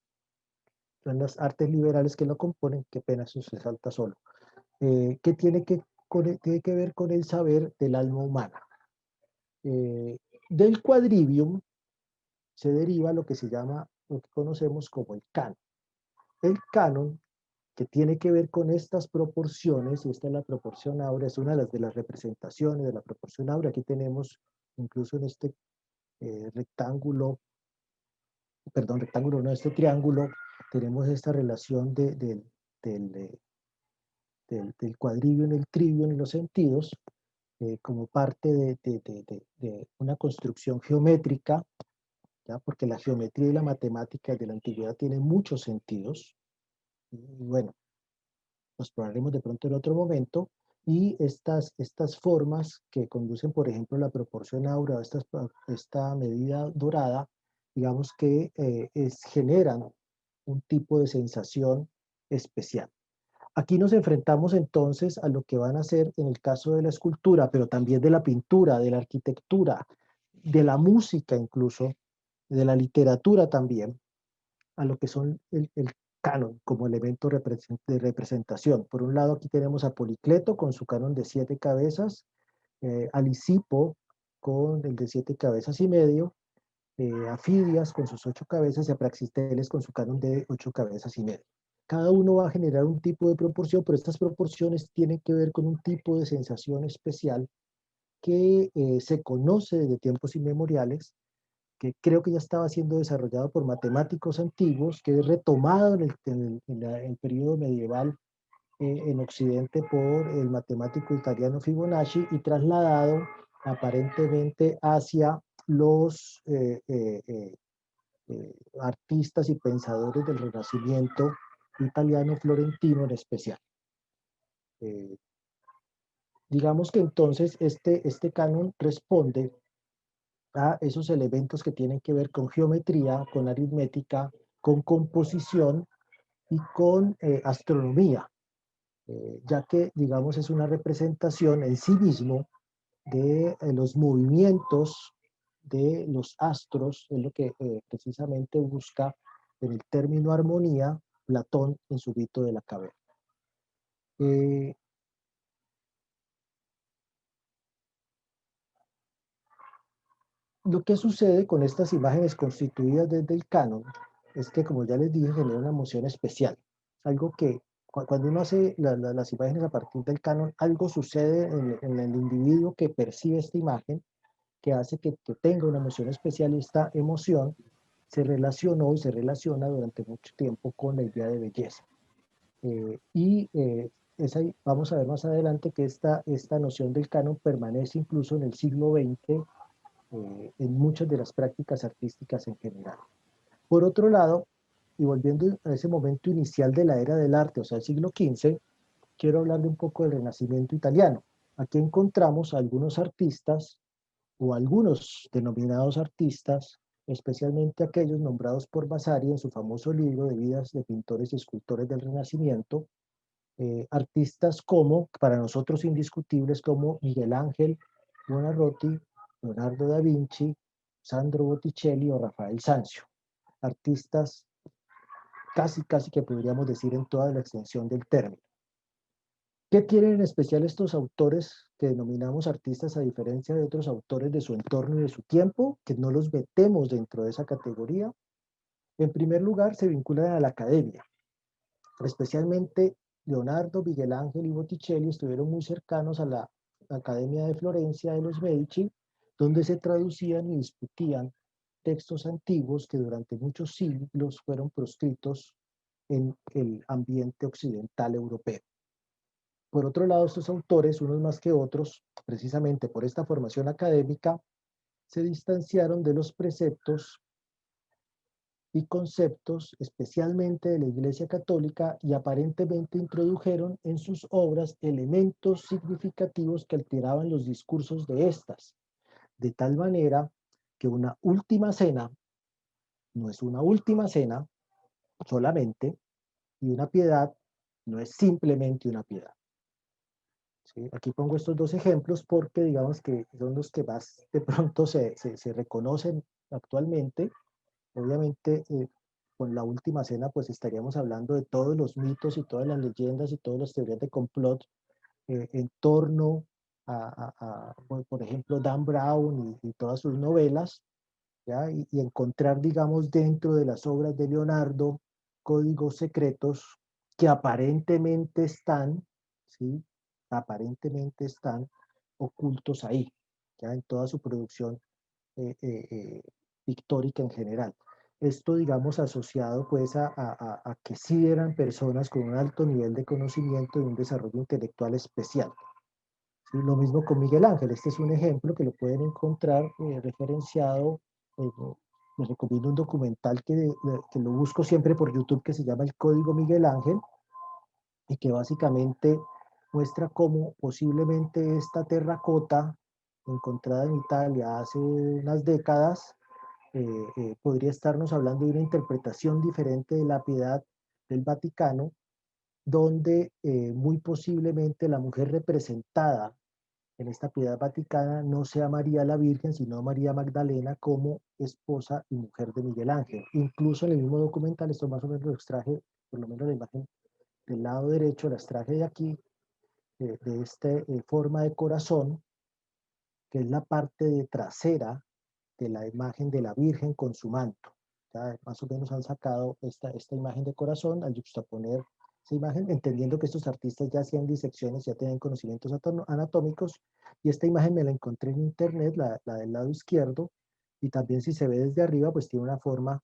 Son las artes liberales que lo componen, qué pena, eso se salta solo, que tiene tiene que ver con el saber del alma humana. Del quadrivium se deriva lo que se llama, lo que conocemos como el canon. El canon, que tiene que ver con estas proporciones, y esta es la proporción áurea, es una de las representaciones de la proporción áurea. Aquí tenemos, incluso en este rectángulo no, este triángulo, tenemos esta relación del quadrivium, el trivium y los sentidos, como parte de una construcción geométrica, ¿ya? Porque la geometría y la matemática de la antigüedad tienen muchos sentidos, y bueno, los exploraremos de pronto en otro momento, y estas formas que conducen, por ejemplo, la proporción áurea, esta medida dorada, digamos que generan un tipo de sensación especial. Aquí nos enfrentamos entonces a lo que van a ser en el caso de la escultura, pero también de la pintura, de la arquitectura, de la música incluso, de la literatura también, a lo que son el canon como elemento de representación. Por un lado aquí tenemos a Policleto con su canon de 7 cabezas, a Lisipo con el de 7 cabezas y medio, a Fidias con sus 8 cabezas y a Praxiteles con su canon de 8 cabezas y medio. Cada uno va a generar un tipo de proporción, pero estas proporciones tienen que ver con un tipo de sensación especial que se conoce desde tiempos inmemoriales, que creo que ya estaba siendo desarrollado por matemáticos antiguos, que es retomado en el periodo medieval en Occidente por el matemático italiano Fibonacci y trasladado aparentemente hacia los artistas y pensadores del Renacimiento italiano florentino en especial. Digamos que entonces este canon responde a esos elementos que tienen que ver con geometría, con aritmética, con composición y con astronomía, ya que, digamos, es una representación en sí mismo de los movimientos de los astros, es lo que precisamente busca en el término armonía Platón en su mito de la caverna. Lo que sucede con estas imágenes constituidas desde el canon es que, como ya les dije, genera una emoción especial. Algo que cuando uno hace las imágenes a partir del canon, algo sucede en el individuo que percibe esta imagen que hace que tenga una emoción especial, y esta emoción se relacionó y se relaciona durante mucho tiempo con la idea de belleza. Vamos a ver más adelante que esta noción del canon permanece incluso en el siglo XX en muchas de las prácticas artísticas en general. Por otro lado, y volviendo a ese momento inicial de la era del arte, o sea, el siglo XV, quiero hablarle un poco del Renacimiento italiano. Aquí encontramos a algunos artistas, o algunos denominados artistas, especialmente aquellos nombrados por Vasari en su famoso libro de vidas de pintores y escultores del Renacimiento, artistas como, para nosotros indiscutibles, como Miguel Ángel Buonarroti, Leonardo da Vinci, Sandro Botticelli o Rafael Sanzio. Artistas casi que podríamos decir en toda la extensión del término. ¿Qué tienen en especial estos autores que denominamos artistas, a diferencia de otros autores de su entorno y de su tiempo, que no los metemos dentro de esa categoría? En primer lugar, se vinculan a la academia. Especialmente Leonardo, Miguel Ángel y Botticelli estuvieron muy cercanos a la Academia de Florencia de los Medici, donde se traducían y discutían textos antiguos que durante muchos siglos fueron proscritos en el ambiente occidental europeo. Por otro lado, estos autores, unos más que otros, precisamente por esta formación académica, se distanciaron de los preceptos y conceptos, especialmente de la Iglesia Católica, y aparentemente introdujeron en sus obras elementos significativos que alteraban los discursos de estas, de tal manera que una última cena no es una última cena solamente, y una piedad no es simplemente una piedad. ¿Sí? Aquí pongo estos dos ejemplos porque digamos que son los que más de pronto se reconocen actualmente. Obviamente, con la última cena, pues estaríamos hablando de todos los mitos y todas las leyendas y todas las teorías de complot en torno por ejemplo, Dan Brown y todas sus novelas, ¿ya? Y encontrar, digamos, dentro de las obras de Leonardo códigos secretos que aparentemente están, ¿sí? Aparentemente están ocultos ahí, ¿ya? En toda su producción pictórica en general. Esto, digamos, asociado pues a que sí eran personas con un alto nivel de conocimiento y un desarrollo intelectual especial. ¿Sí? Lo mismo con Miguel Ángel. Este es un ejemplo que lo pueden encontrar referenciado. Les recomiendo un documental que lo busco siempre por YouTube, que se llama El Código Miguel Ángel, y que básicamente muestra cómo posiblemente esta terracota encontrada en Italia hace unas décadas podría estarnos hablando de una interpretación diferente de la piedad del Vaticano, donde muy posiblemente la mujer representada en esta piedad vaticana no sea María la Virgen, sino María Magdalena como esposa y mujer de Miguel Ángel. Incluso en el mismo documental, esto más o menos lo extraje, por lo menos la imagen del lado derecho la extraje de aquí, de esta forma de corazón, que es la parte trasera de la imagen de la Virgen con su manto. Ya más o menos han sacado esta imagen de corazón al juxtaponer esa imagen, entendiendo que estos artistas ya hacían disecciones, ya tenían conocimientos anatómicos, y esta imagen me la encontré en internet, la del lado izquierdo, y también si se ve desde arriba, pues tiene una forma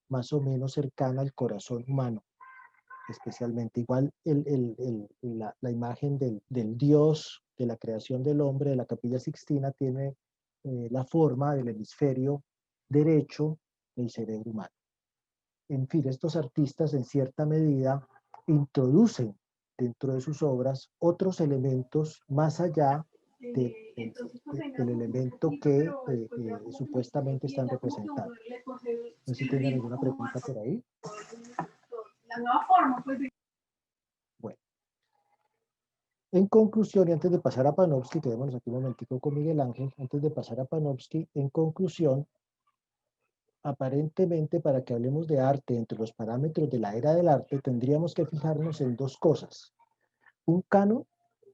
más o menos cercana al corazón humano, especialmente. Igual la imagen del Dios, de la creación del hombre, de la Capilla Sixtina, tiene la forma del hemisferio derecho del cerebro humano. En fin, estos artistas en cierta medida introducen dentro de sus obras otros elementos más allá del elemento que supuestamente están representando. No sé si tienen alguna pregunta por ahí. Bueno. En conclusión, y antes de pasar a Panofsky, quedémonos aquí un momentico con Miguel Ángel, antes de pasar a Panofsky, en conclusión, aparentemente para que hablemos de arte entre los parámetros de la era del arte, tendríamos que fijarnos en dos cosas. Un canon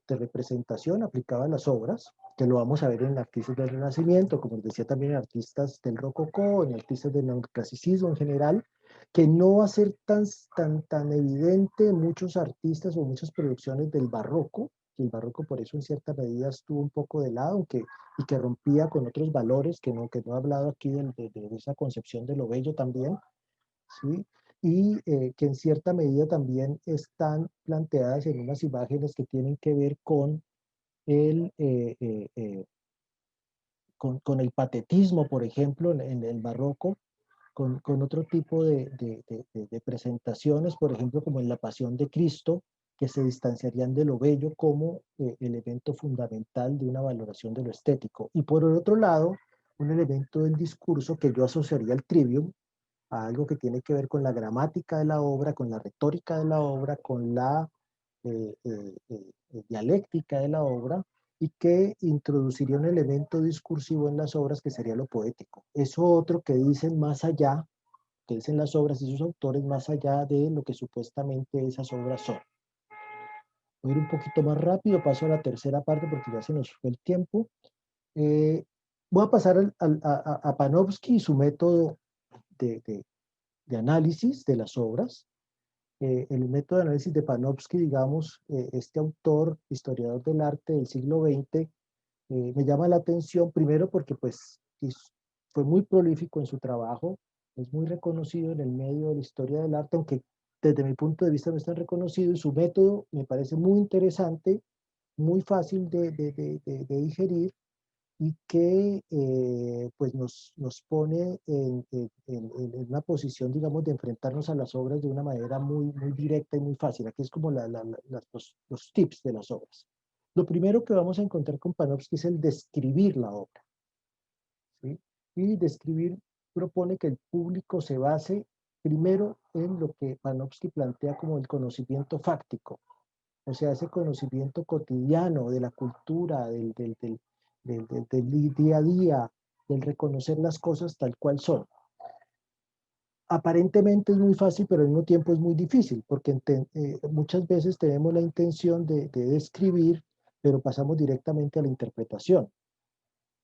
de representación aplicado a las obras, que lo vamos a ver en artistas del Renacimiento, como les decía también en artistas del Rococó, en artistas del neoclasicismo en general, que no va a ser tan evidente en muchos artistas o muchas producciones del Barroco, que el Barroco por eso en cierta medida estuvo un poco de lado, y que rompía con otros valores, que no he hablado aquí de esa concepción de lo bello también, ¿sí? Y que en cierta medida también están planteadas en unas imágenes que tienen que ver con con el patetismo, por ejemplo, en el barroco, con otro tipo de presentaciones, por ejemplo, como en la Pasión de Cristo, que se distanciarían de lo bello como elemento fundamental de una valoración de lo estético. Y por el otro lado, un elemento del discurso que yo asociaría al trivium, a algo que tiene que ver con la gramática de la obra, con la retórica de la obra, con la dialéctica de la obra, y que introduciría un elemento discursivo en las obras que sería lo poético. Eso otro que dicen más allá, que dicen las obras y sus autores más allá de lo que supuestamente esas obras son. Voy a ir un poquito más rápido, paso a la tercera parte porque ya se nos fue el tiempo. Voy a pasar a Panofsky y su método de análisis de las obras. El método de análisis de Panofsky, digamos, este autor, historiador del arte del siglo XX, me llama la atención primero porque pues fue muy prolífico en su trabajo, es muy reconocido en el medio de la historia del arte, aunque desde mi punto de vista no es tan reconocido, y su método me parece muy interesante, muy fácil de digerir, y que pues nos pone en una posición, digamos, de enfrentarnos a las obras de una manera muy directa y muy fácil. Aquí es como los tips de las obras. Lo primero que vamos a encontrar con Panofsky es el describir la obra, ¿sí? Y describir propone que el público se base primero en lo que Panofsky plantea como el conocimiento fáctico, o sea, ese conocimiento cotidiano de la cultura, del día a día, del reconocer las cosas tal cual son. Aparentemente es muy fácil, pero al mismo tiempo es muy difícil, porque muchas veces tenemos la intención de describir, pero pasamos directamente a la interpretación.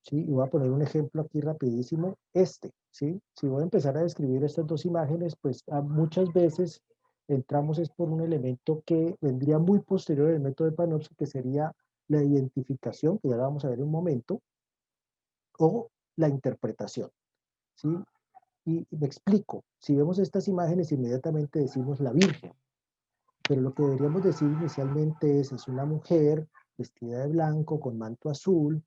¿Sí? Y voy a poner un ejemplo aquí rapidísimo, ¿sí? Si voy a empezar a describir estas dos imágenes, pues muchas veces entramos es por un elemento que vendría muy posterior al método de Panofsky, que sería la identificación, que ya la vamos a ver en un momento, o la interpretación, ¿sí? Y me explico, si vemos estas imágenes inmediatamente decimos la Virgen, pero lo que deberíamos decir inicialmente es una mujer vestida de blanco con manto azul,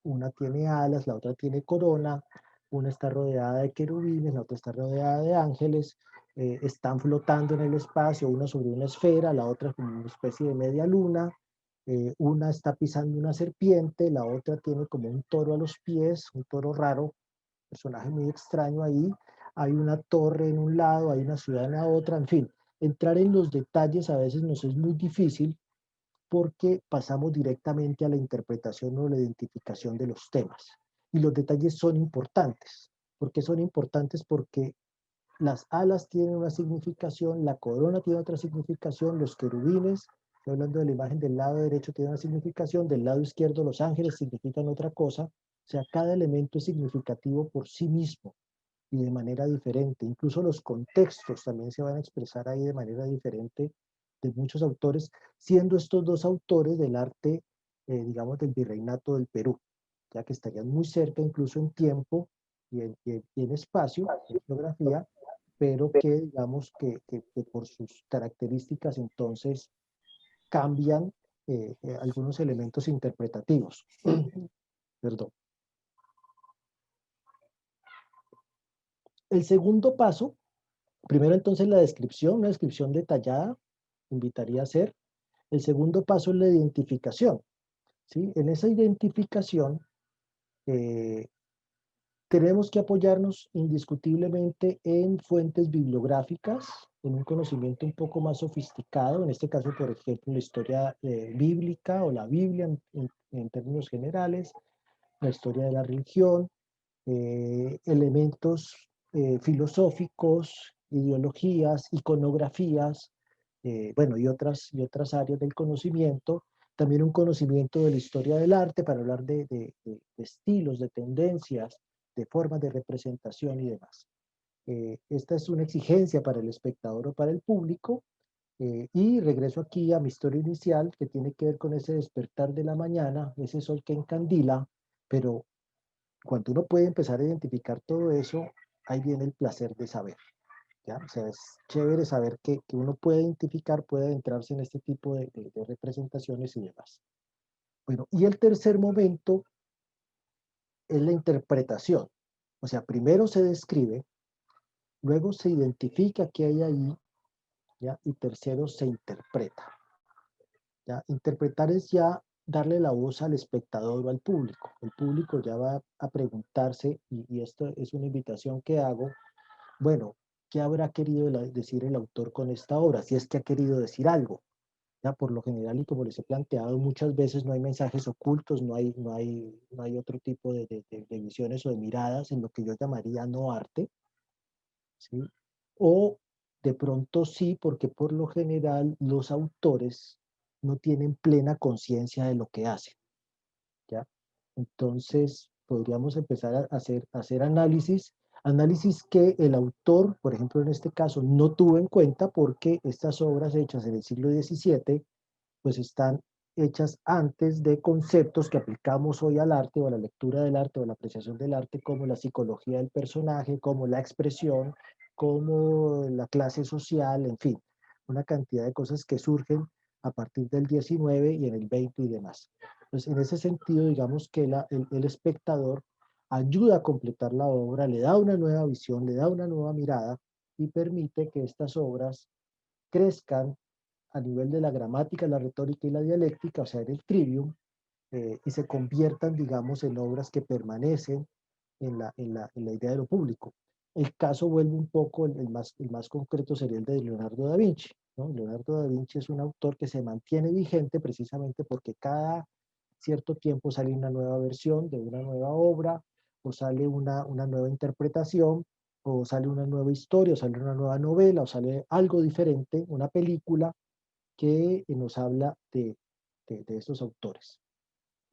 una tiene alas, la otra tiene corona, una está rodeada de querubines, la otra está rodeada de ángeles, están flotando en el espacio, una sobre una esfera, la otra como una especie de media luna, una está pisando una serpiente, la otra tiene como un toro a los pies, un toro raro, personaje muy extraño ahí, hay una torre en un lado, hay una ciudad en la otra, en fin, entrar en los detalles a veces nos es muy difícil porque pasamos directamente a la interpretación o la identificación de los temas. Y los detalles son importantes. ¿Por qué son importantes? Porque las alas tienen una significación, la corona tiene otra significación, los querubines, estoy hablando de la imagen del lado derecho, tiene una significación, del lado izquierdo los ángeles significan otra cosa, sea, cada elemento es significativo por sí mismo y de manera diferente. Incluso los contextos también se van a expresar ahí de manera diferente de muchos autores, siendo estos dos autores del arte, digamos, del virreinato del Perú, ya que estarían muy cerca incluso en tiempo y en espacio, en geografía, pero que digamos que por sus características entonces cambian algunos elementos interpretativos. Perdón. El segundo paso, primero entonces la descripción, una descripción detallada, invitaría a hacer. El segundo paso es la identificación, ¿sí? En esa identificación tenemos que apoyarnos indiscutiblemente en fuentes bibliográficas, en un conocimiento un poco más sofisticado, en este caso, por ejemplo, la historia bíblica o la Biblia en términos generales, la historia de la religión, elementos filosóficos, ideologías, iconografías, bueno, y otras áreas del conocimiento, también un conocimiento de la historia del arte para hablar de estilos, de tendencias, de formas de representación y demás. Esta es una exigencia para el espectador o para el público, y regreso aquí a mi historia inicial, que tiene que ver con ese despertar de la mañana, ese sol que encandila, pero cuando uno puede empezar a identificar todo eso, ahí viene el placer de saber, ¿ya? O sea, es chévere saber que uno puede identificar, puede adentrarse en este tipo de representaciones y demás. Bueno, y el tercer momento es la interpretación. O sea, primero se describe, luego se identifica qué hay ahí, ¿ya? Y tercero se interpreta, ¿ya? Interpretar es ya darle la voz al espectador o al público. El público ya va a preguntarse, y esto es una invitación que hago, bueno, ¿qué habrá querido decir el autor con esta obra? Si es que ha querido decir algo. Ya, por lo general, y como les he planteado muchas veces, no hay mensajes ocultos, no hay otro tipo de visiones o de miradas en lo que yo llamaría no arte, ¿sí? O de pronto sí, porque por lo general los autores no tienen plena conciencia de lo que hacen, ¿ya? Entonces, podríamos empezar a hacer análisis que el autor, por ejemplo, en este caso, no tuvo en cuenta porque estas obras hechas en el siglo XVII, pues están hechas antes de conceptos que aplicamos hoy al arte o a la lectura del arte o a la apreciación del arte, como la psicología del personaje, como la expresión, como la clase social, en fin, una cantidad de cosas que surgen a partir del 19 y en el 20 y demás. Entonces, en ese sentido, digamos que el espectador ayuda a completar la obra, le da una nueva visión, le da una nueva mirada y permite que estas obras crezcan a nivel de la gramática, la retórica y la dialéctica, o sea, en el trivium, y se conviertan, digamos, en obras que permanecen en la idea de lo público. El caso vuelve un poco, el más concreto sería el de Leonardo da Vinci, ¿no? Leonardo da Vinci es un autor que se mantiene vigente precisamente porque cada cierto tiempo sale una nueva versión de una nueva obra, o sale una nueva interpretación, o sale una nueva historia, o sale una nueva novela, o sale algo diferente, una película que nos habla de estos autores.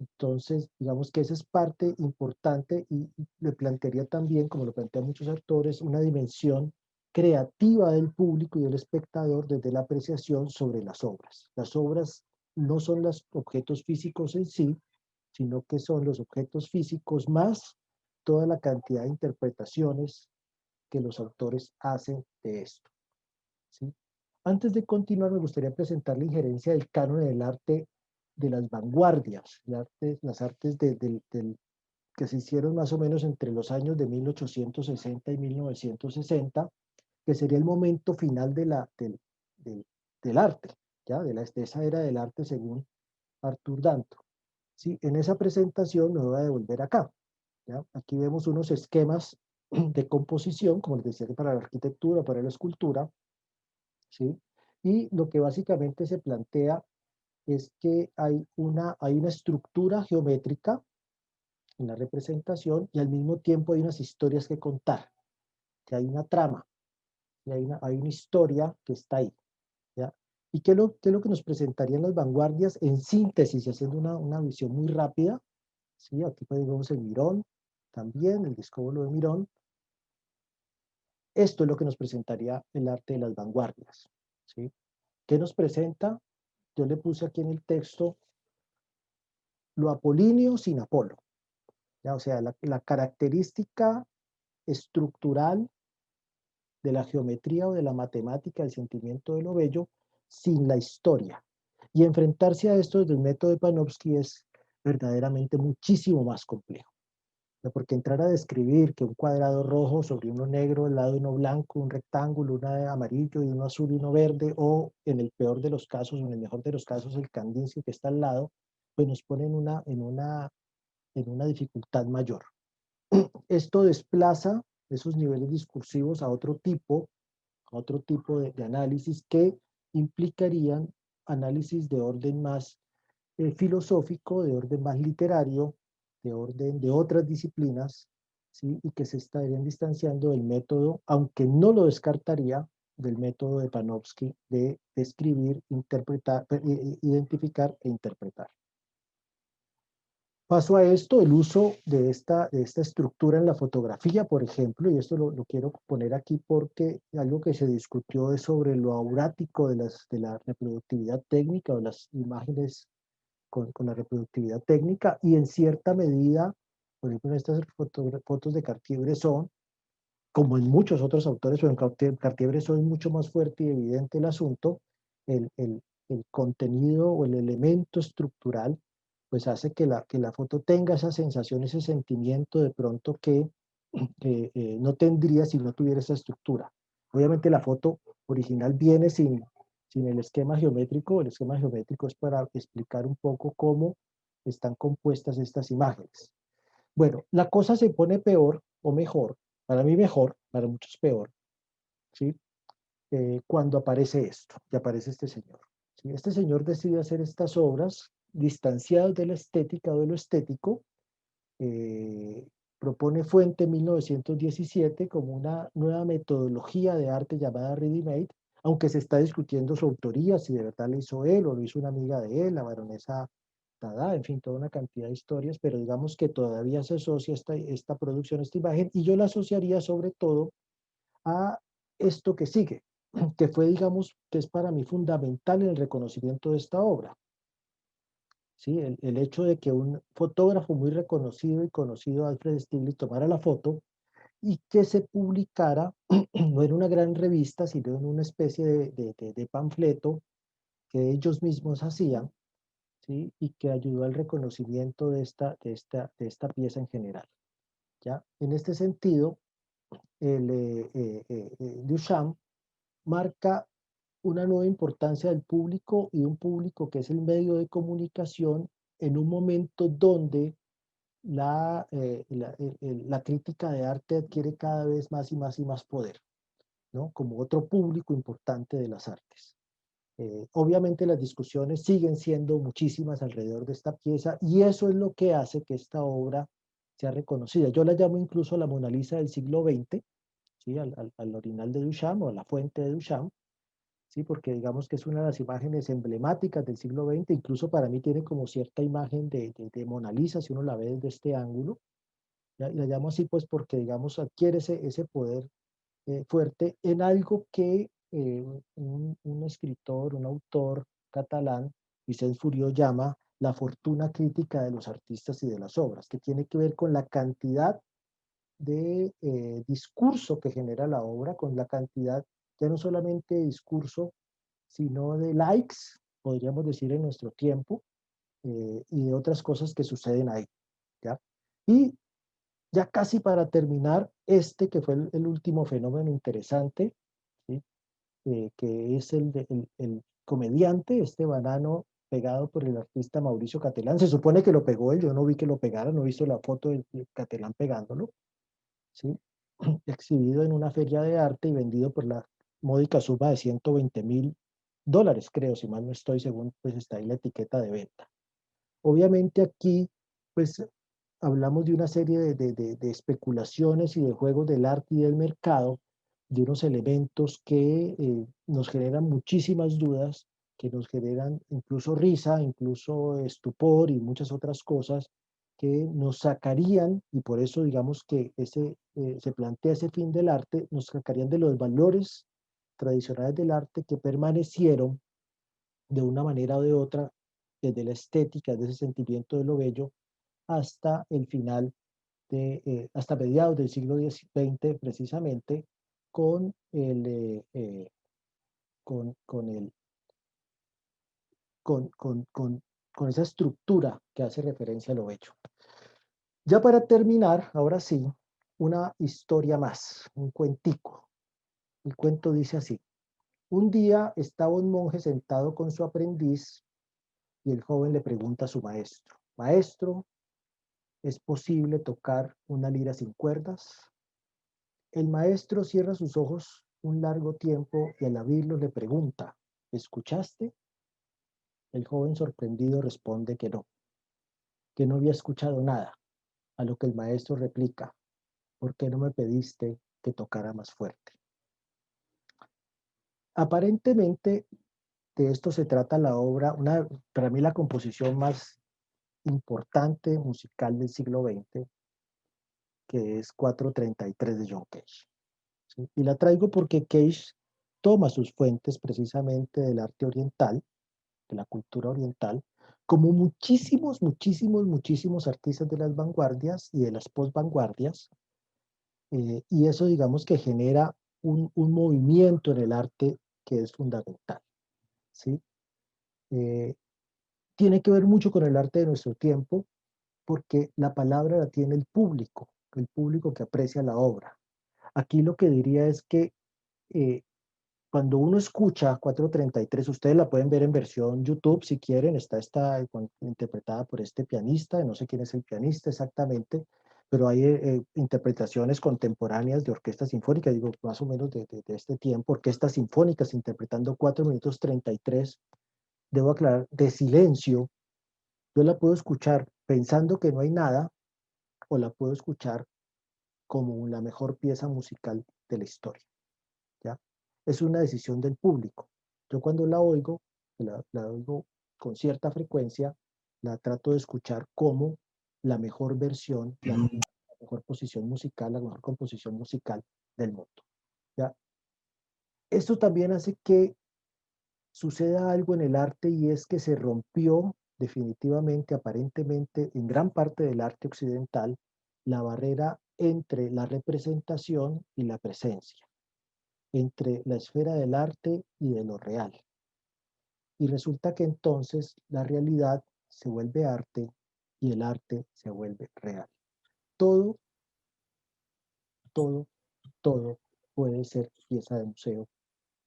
Entonces, digamos que esa es parte importante y le plantearía también, como lo plantean muchos autores, una dimensión creativa del público y del espectador desde la apreciación sobre las obras. Las obras no son los objetos físicos en sí, sino que son los objetos físicos más toda la cantidad de interpretaciones que los autores hacen de esto, ¿sí? Antes de continuar, me gustaría presentar la injerencia del canon del arte de las vanguardias, las artes que se hicieron más o menos entre los años de 1860 y 1960, que sería el momento final del arte, ¿ya? De esa era del arte según Arthur Danto. ¿Sí? En esa presentación me voy a devolver acá, ¿ya? Aquí vemos unos esquemas de composición, como les decía, para la arquitectura, para la escultura, ¿sí? Y lo que básicamente se plantea es que hay una estructura geométrica en la representación y al mismo tiempo hay unas historias que contar, que hay una trama, y hay una historia que está ahí, ¿ya? ¿Y qué es lo que nos presentarían las vanguardias en síntesis, haciendo una visión muy rápida? ¿sí? Aquí vemos el Mirón, también el discóbolo de Mirón. Esto es lo que nos presentaría el arte de las vanguardias, ¿sí? ¿Qué nos presenta? Yo le puse aquí en el texto lo apolíneo sin Apolo, ¿ya? O sea, la característica estructural de la geometría o de la matemática, del sentimiento de lo bello, sin la historia. Y enfrentarse a esto desde el método de Panofsky es verdaderamente muchísimo más complejo. Porque entrar a describir que un cuadrado rojo sobre uno negro, al lado de uno blanco, un rectángulo, uno amarillo y uno azul y uno verde, o en el peor de los casos, o en el mejor de los casos, el Kandinsky que está al lado, pues nos pone en una dificultad mayor. Esto desplaza esos niveles discursivos a otro tipo de análisis que implicarían análisis de orden más filosófico, de orden más literario, de orden de otras disciplinas, ¿sí? Y que se estarían distanciando del método, aunque no lo descartaría, del método de Panofsky de describir, interpretar, identificar e interpretar. Paso a esto, el uso de esta estructura en la fotografía, por ejemplo, y esto lo quiero poner aquí porque algo que se discutió es sobre lo aurático de la reproductividad técnica o las imágenes con la reproductividad técnica, y en cierta medida, por ejemplo, en estas fotos de Cartier-Bresson, como en muchos otros autores, pero en Cartier-Bresson es mucho más fuerte y evidente el asunto, el, el, el contenido o el elemento estructural pues hace que la foto tenga esa sensación, ese sentimiento de pronto que no tendría si no tuviera esa estructura. Obviamente la foto original viene sin el esquema geométrico. El esquema geométrico es para explicar un poco cómo están compuestas estas imágenes. Bueno, la cosa se pone peor o mejor, para mí mejor, para muchos peor, ¿sí? Cuando aparece esto, y aparece este señor. ¿Sí? Este señor decide hacer estas obras distanciadas de la estética o de lo estético, propone Fuente en 1917 como una nueva metodología de arte llamada Ready Made, aunque se está discutiendo su autoría, si de verdad lo hizo él o lo hizo una amiga de él, la baronesa Tada, en fin, toda una cantidad de historias, pero digamos que todavía se asocia esta producción, esta imagen, y yo la asociaría sobre todo a esto que sigue, que fue, digamos, que es para mí fundamental en el reconocimiento de esta obra. ¿Sí? El hecho de que un fotógrafo muy reconocido y conocido, Alfred Stieglitz, tomara la foto y que se publicara, no en una gran revista, sino en una especie de panfleto que ellos mismos hacían, ¿sí? Y que ayudó al reconocimiento de esta pieza en general. ¿Ya? En este sentido, Duchamp marca una nueva importancia del público, y un público que es el medio de comunicación en un momento donde la crítica de arte adquiere cada vez más y más y más poder, ¿no? Como otro público importante de las artes. Obviamente las discusiones siguen siendo muchísimas alrededor de esta pieza, y eso es lo que hace que esta obra sea reconocida. Yo la llamo incluso la Mona Lisa del siglo XX, ¿sí? al orinal de Duchamp o a la fuente de Duchamp, ¿sí? Porque digamos que es una de las imágenes emblemáticas del siglo XX, incluso para mí tiene como cierta imagen de Mona Lisa si uno la ve desde este ángulo. ¿Ya? Y la llamo así pues porque digamos adquiere ese poder fuerte en algo que un escritor, un autor catalán, Vicent Furió, llama la fortuna crítica de los artistas y de las obras, que tiene que ver con la cantidad de discurso que genera la obra, con la cantidad, ya no solamente de discurso, sino de likes, podríamos decir en nuestro tiempo, y de otras cosas que suceden ahí. ¿Ya? Y ya casi para terminar, que fue el último fenómeno interesante, ¿sí? Que es el comediante, este banano pegado por el artista Mauricio Catelán. Se supone que lo pegó él, yo no vi que lo pegara, no he visto la foto de Catelán pegándolo, ¿sí? Exhibido en una feria de arte y vendido por la módica suma de $120,000, creo, si mal no estoy, según pues está ahí la etiqueta de venta. Obviamente aquí, pues hablamos de una serie de especulaciones y de juegos del arte y del mercado, de unos elementos que nos generan muchísimas dudas, que nos generan incluso risa, incluso estupor y muchas otras cosas, que nos sacarían, y por eso digamos que se plantea ese fin del arte, nos sacarían de los valores tradicionales del arte que permanecieron de una manera o de otra, desde la estética, desde ese sentimiento de lo bello, hasta el final, hasta mediados del siglo XX precisamente, con con el con esa estructura que hace referencia a lo bello. Ya para terminar, ahora sí, una historia más, un cuentico. El cuento dice así: un día estaba un monje sentado con su aprendiz y el joven le pregunta a su maestro: Maestro, ¿es posible tocar una lira sin cuerdas? El maestro cierra sus ojos un largo tiempo y al abrirlos le pregunta: ¿escuchaste? El joven sorprendido responde que no había escuchado nada, a lo que el maestro replica: ¿por qué no me pediste que tocara más fuerte? Aparentemente de esto se trata la obra, para mí la composición más importante musical del siglo XX, que es 433 de John Cage. ¿Sí? Y la traigo porque Cage toma sus fuentes precisamente del arte oriental, de la cultura oriental, como muchísimos artistas de las vanguardias y de las posvanguardias, y eso digamos que genera un movimiento en el arte que es fundamental, ¿sí? Tiene que ver mucho con el arte de nuestro tiempo, porque la palabra la tiene el público que aprecia la obra. Aquí lo que diría es que cuando uno escucha 433, ustedes la pueden ver en versión YouTube si quieren, está interpretada por este pianista, no sé quién es el pianista exactamente, pero hay interpretaciones contemporáneas de orquesta sinfónica, digo, más o menos de este tiempo, orquestas sinfónicas interpretando 4 minutos 33, debo aclarar, de silencio. Yo la puedo escuchar pensando que no hay nada, o la puedo escuchar como la mejor pieza musical de la historia, ¿ya? Es una decisión del público. Yo cuando la oigo con cierta frecuencia, la trato de escuchar como la mejor versión, la mejor posición musical, la mejor composición musical del mundo, ¿ya? Esto también hace que suceda algo en el arte, y es que se rompió definitivamente, aparentemente, en gran parte del arte occidental, la barrera entre la representación y la presencia, entre la esfera del arte y de lo real. Y resulta que entonces la realidad se vuelve arte y el arte se vuelve real. Todo, todo, todo puede ser pieza de museo,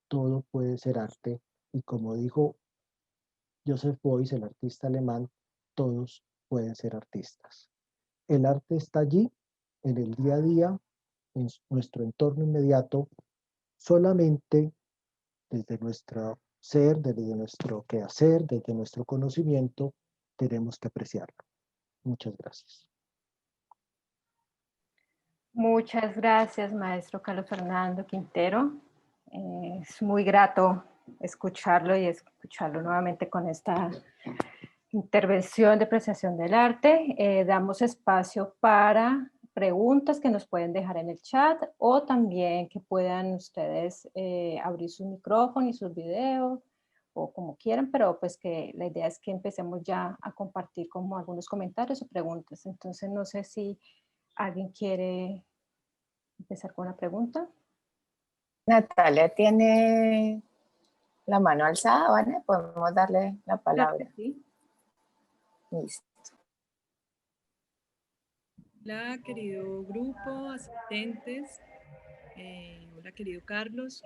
todo puede ser arte, y como dijo Joseph Beuys, el artista alemán, todos pueden ser artistas. El arte está allí, en el día a día, en nuestro entorno inmediato, solamente desde nuestro ser, desde nuestro quehacer, desde nuestro conocimiento, tenemos que apreciarlo. Muchas gracias. Muchas gracias, maestro Carlos Fernando Quintero. Es muy grato escucharlo y escucharlo nuevamente con esta intervención de apreciación del arte. Damos espacio para preguntas que nos pueden dejar en el chat, o también que puedan ustedes abrir su micrófono y sus videos, o como quieran, pero pues que la idea es que empecemos ya a compartir como algunos comentarios o preguntas. Entonces no sé si alguien quiere empezar con una pregunta. Natalia tiene la mano alzada, ¿vale? Podemos darle la palabra. Claro, sí. Listo. Hola, querido grupo, asistentes. Hola, querido Carlos.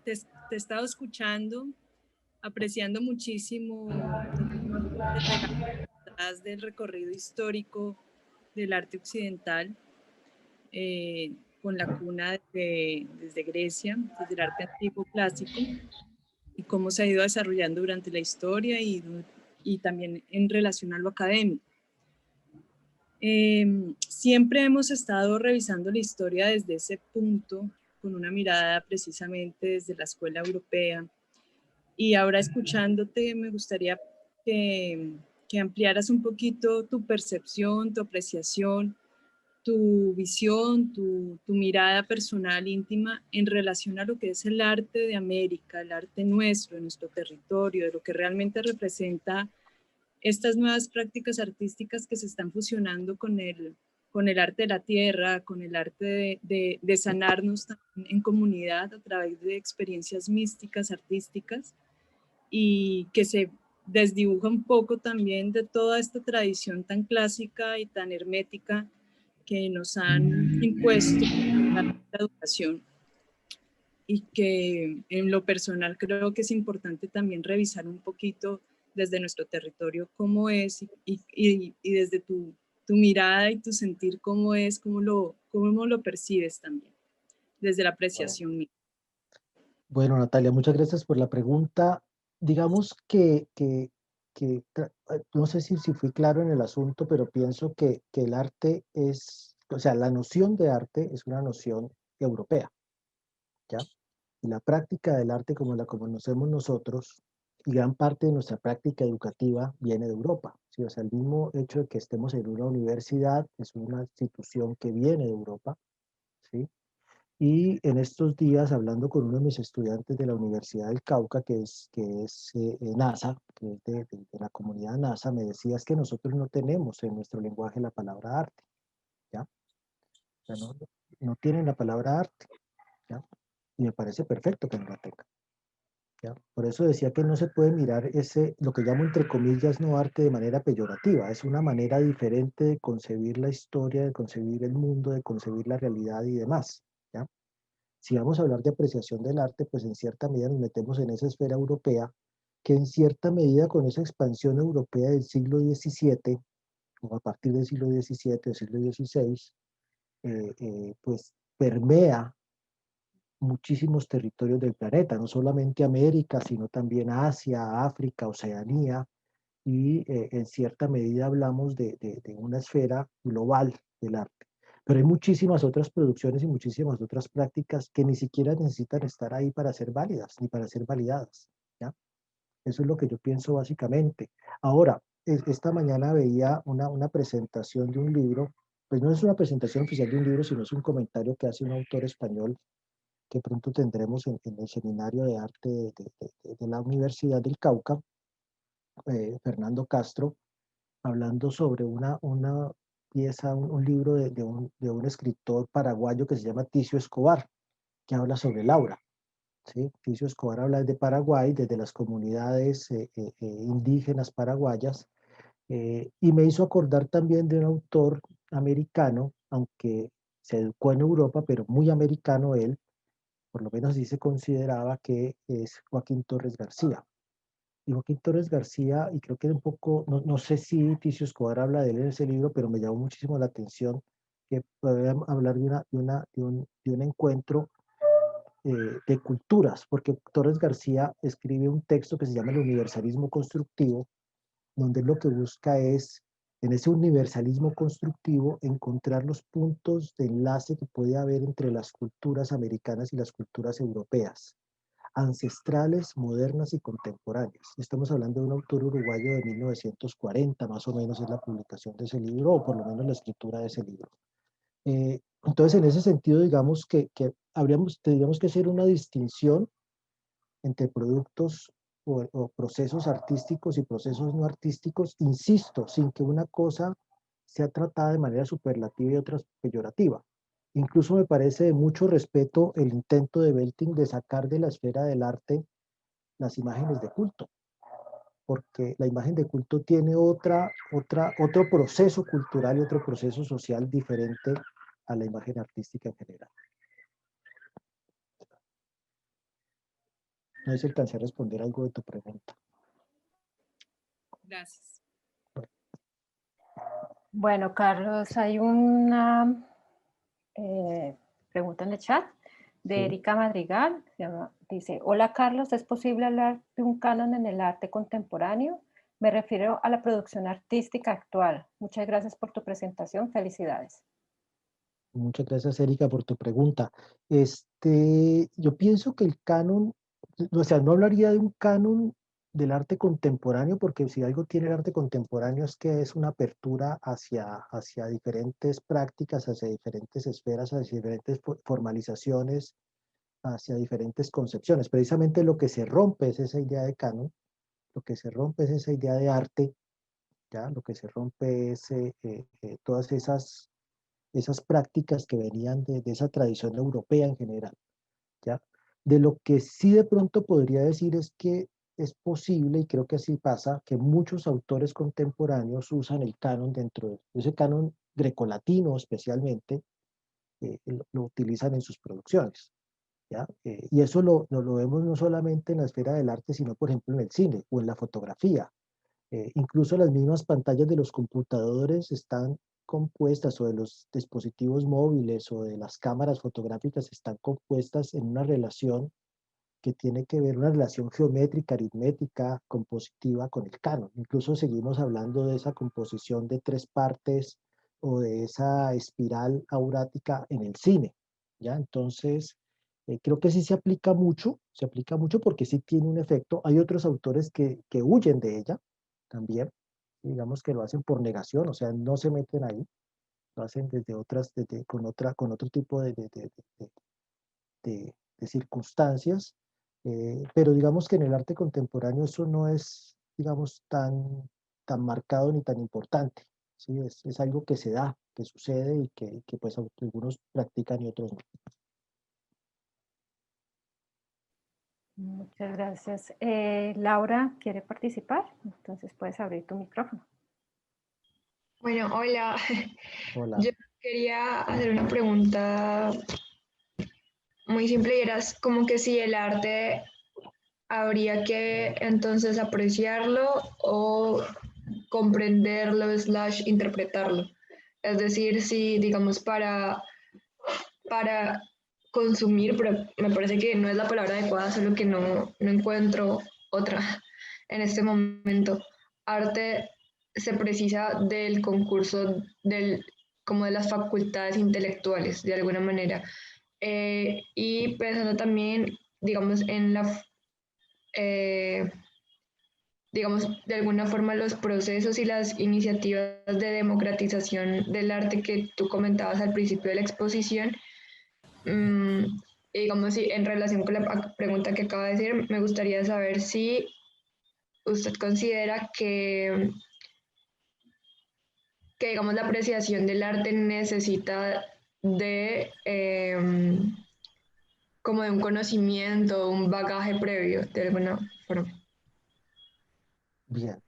Te he estado escuchando, apreciando muchísimo el regalo detrás del recorrido histórico del arte occidental, con la cuna desde Grecia, desde el arte antiguo clásico, y cómo se ha ido desarrollando durante la historia y también en relación a lo académico. Siempre hemos estado revisando la historia desde ese punto, con una mirada precisamente desde la escuela europea. Y ahora escuchándote, me gustaría que que ampliaras un poquito tu percepción, tu apreciación, tu visión, tu mirada personal, íntima, en relación a lo que es el arte de América, el arte nuestro, de nuestro territorio, de lo que realmente representa estas nuevas prácticas artísticas que se están fusionando con el arte de la tierra, con el arte de sanarnos en comunidad a través de experiencias místicas, artísticas, y que se desdibuja un poco también de toda esta tradición tan clásica y tan hermética que nos han impuesto la educación, y que en lo personal creo que es importante también revisar un poquito desde nuestro territorio cómo es y desde tu mirada y tu sentir cómo es, cómo lo percibes también, desde la apreciación misma. Bueno, Natalia, muchas gracias por la pregunta. Digamos no sé si fui claro en el asunto, pero pienso que el arte es, o sea, la noción de arte es una noción europea, ¿ya? Y la práctica del arte como la conocemos nosotros, y gran parte de nuestra práctica educativa viene de Europa, ¿sí? O sea, el mismo hecho de que estemos en una universidad es una institución que viene de Europa, ¿sí? Y en estos días, hablando con uno de mis estudiantes de la Universidad del Cauca, que es NASA, que es de la comunidad NASA, me decía es que nosotros no tenemos en nuestro lenguaje la palabra arte, ¿ya? O sea, no tienen la palabra arte, ¿ya? Y me parece perfecto que no la tengan, ¿ya? Por eso decía que no se puede mirar lo que llamo entre comillas no arte de manera peyorativa, es una manera diferente de concebir la historia, de concebir el mundo, de concebir la realidad y demás, ¿ya? Si vamos a hablar de apreciación del arte, pues en cierta medida nos metemos en esa esfera europea, que en cierta medida con esa expansión europea del siglo XVII, o a partir del siglo XVII o siglo XVI, pues permea muchísimos territorios del planeta, no solamente América, sino también Asia, África, Oceanía, y en cierta medida hablamos de una esfera global del arte. Pero hay muchísimas otras producciones y muchísimas otras prácticas que ni siquiera necesitan estar ahí para ser válidas, ni para ser validadas, ¿ya? Eso es lo que yo pienso básicamente. Ahora, esta mañana veía una presentación de un libro, pues no es una presentación oficial de un libro, sino es un comentario que hace un autor español que pronto tendremos en el seminario de arte de la Universidad del Cauca, Fernando Castro, hablando sobre una pieza, un libro de un escritor paraguayo que se llama Ticio Escobar, que habla sobre el aura, ¿sí? Ticio Escobar habla de Paraguay, desde las comunidades indígenas paraguayas, y me hizo acordar también de un autor americano, aunque se educó en Europa, pero muy americano él, por lo menos así se consideraba, que es Joaquín Torres García. Y Joaquín Torres García, y creo que un poco, no sé si Ticio Escobar habla de él en ese libro, pero me llamó muchísimo la atención que podamos hablar de un encuentro de culturas, porque Torres García escribe un texto que se llama El universalismo constructivo, donde lo que busca es, en ese universalismo constructivo, encontrar los puntos de enlace que puede haber entre las culturas americanas y las culturas europeas, ancestrales, modernas y contemporáneas. Estamos hablando de un autor uruguayo de 1940, más o menos es la publicación de ese libro, o por lo menos la escritura de ese libro. Entonces, en ese sentido, digamos que tendríamos que hacer una distinción entre productos o procesos artísticos y procesos no artísticos, insisto, sin que una cosa sea tratada de manera superlativa y otra peyorativa. Incluso me parece de mucho respeto el intento de Belting de sacar de la esfera del arte las imágenes de culto, porque la imagen de culto tiene otro proceso cultural y otro proceso social diferente a la imagen artística en general. No sé si alcancé a responder algo de tu pregunta. Gracias. Bueno, Carlos, hay una pregunta en el chat de Sí. Erika Madrigal. Dice, hola Carlos, ¿es posible hablar de un canon en el arte contemporáneo? Me refiero a la producción artística actual. Muchas gracias por tu presentación. Felicidades. Muchas gracias, Erika, por tu pregunta. Yo pienso que el canon, o sea, no hablaría de un canon del arte contemporáneo, porque si algo tiene el arte contemporáneo es que es una apertura hacia diferentes prácticas, hacia diferentes esferas, hacia diferentes formalizaciones, hacia diferentes concepciones. Precisamente lo que se rompe es esa idea de canon, lo que se rompe es esa idea de arte, ¿ya? Lo que se rompe es todas esas prácticas que venían de esa tradición europea en general, ¿ya? De lo que sí de pronto podría decir es que es posible, y creo que así pasa, que muchos autores contemporáneos usan el canon dentro de ese canon grecolatino especialmente, lo utilizan en sus producciones, ¿ya? Y eso lo vemos no solamente en la esfera del arte, sino por ejemplo en el cine o en la fotografía. Incluso las mismas pantallas de los computadores están compuestas, o de los dispositivos móviles o de las cámaras fotográficas están compuestas en una relación que tiene que ver, una relación geométrica, aritmética, compositiva con el canon. Incluso seguimos hablando de esa composición de tres partes o de esa espiral aurática en el cine, ¿ya? Entonces, creo que sí se aplica mucho porque sí tiene un efecto. Hay otros autores que huyen de ella también, digamos que lo hacen por negación, o sea, no se meten ahí, lo hacen desde otras, con otro tipo de circunstancias, pero digamos que en el arte contemporáneo eso no es, digamos, tan marcado ni tan importante, ¿sí? Es algo que se da, que sucede y que pues algunos practican y otros no. Muchas gracias. Laura, ¿quiere participar? Entonces puedes abrir tu micrófono. Bueno, hola. Hola. Yo quería hacer una pregunta muy simple y era como que si el arte habría que entonces apreciarlo o comprenderlo slash interpretarlo. Es decir, si digamos para consumir, pero me parece que no es la palabra adecuada, solo que no encuentro otra en este momento. Arte se precisa del concurso como de las facultades intelectuales, de alguna manera. Y pensando también, digamos, eh, digamos, de alguna forma los procesos y las iniciativas de democratización del arte que tú comentabas al principio de la exposición. Mm, y digamos, si en relación con la pregunta que acaba de decir, me gustaría saber si usted considera que digamos, la apreciación del arte necesita de como de un conocimiento, un bagaje previo, de alguna forma. Bien,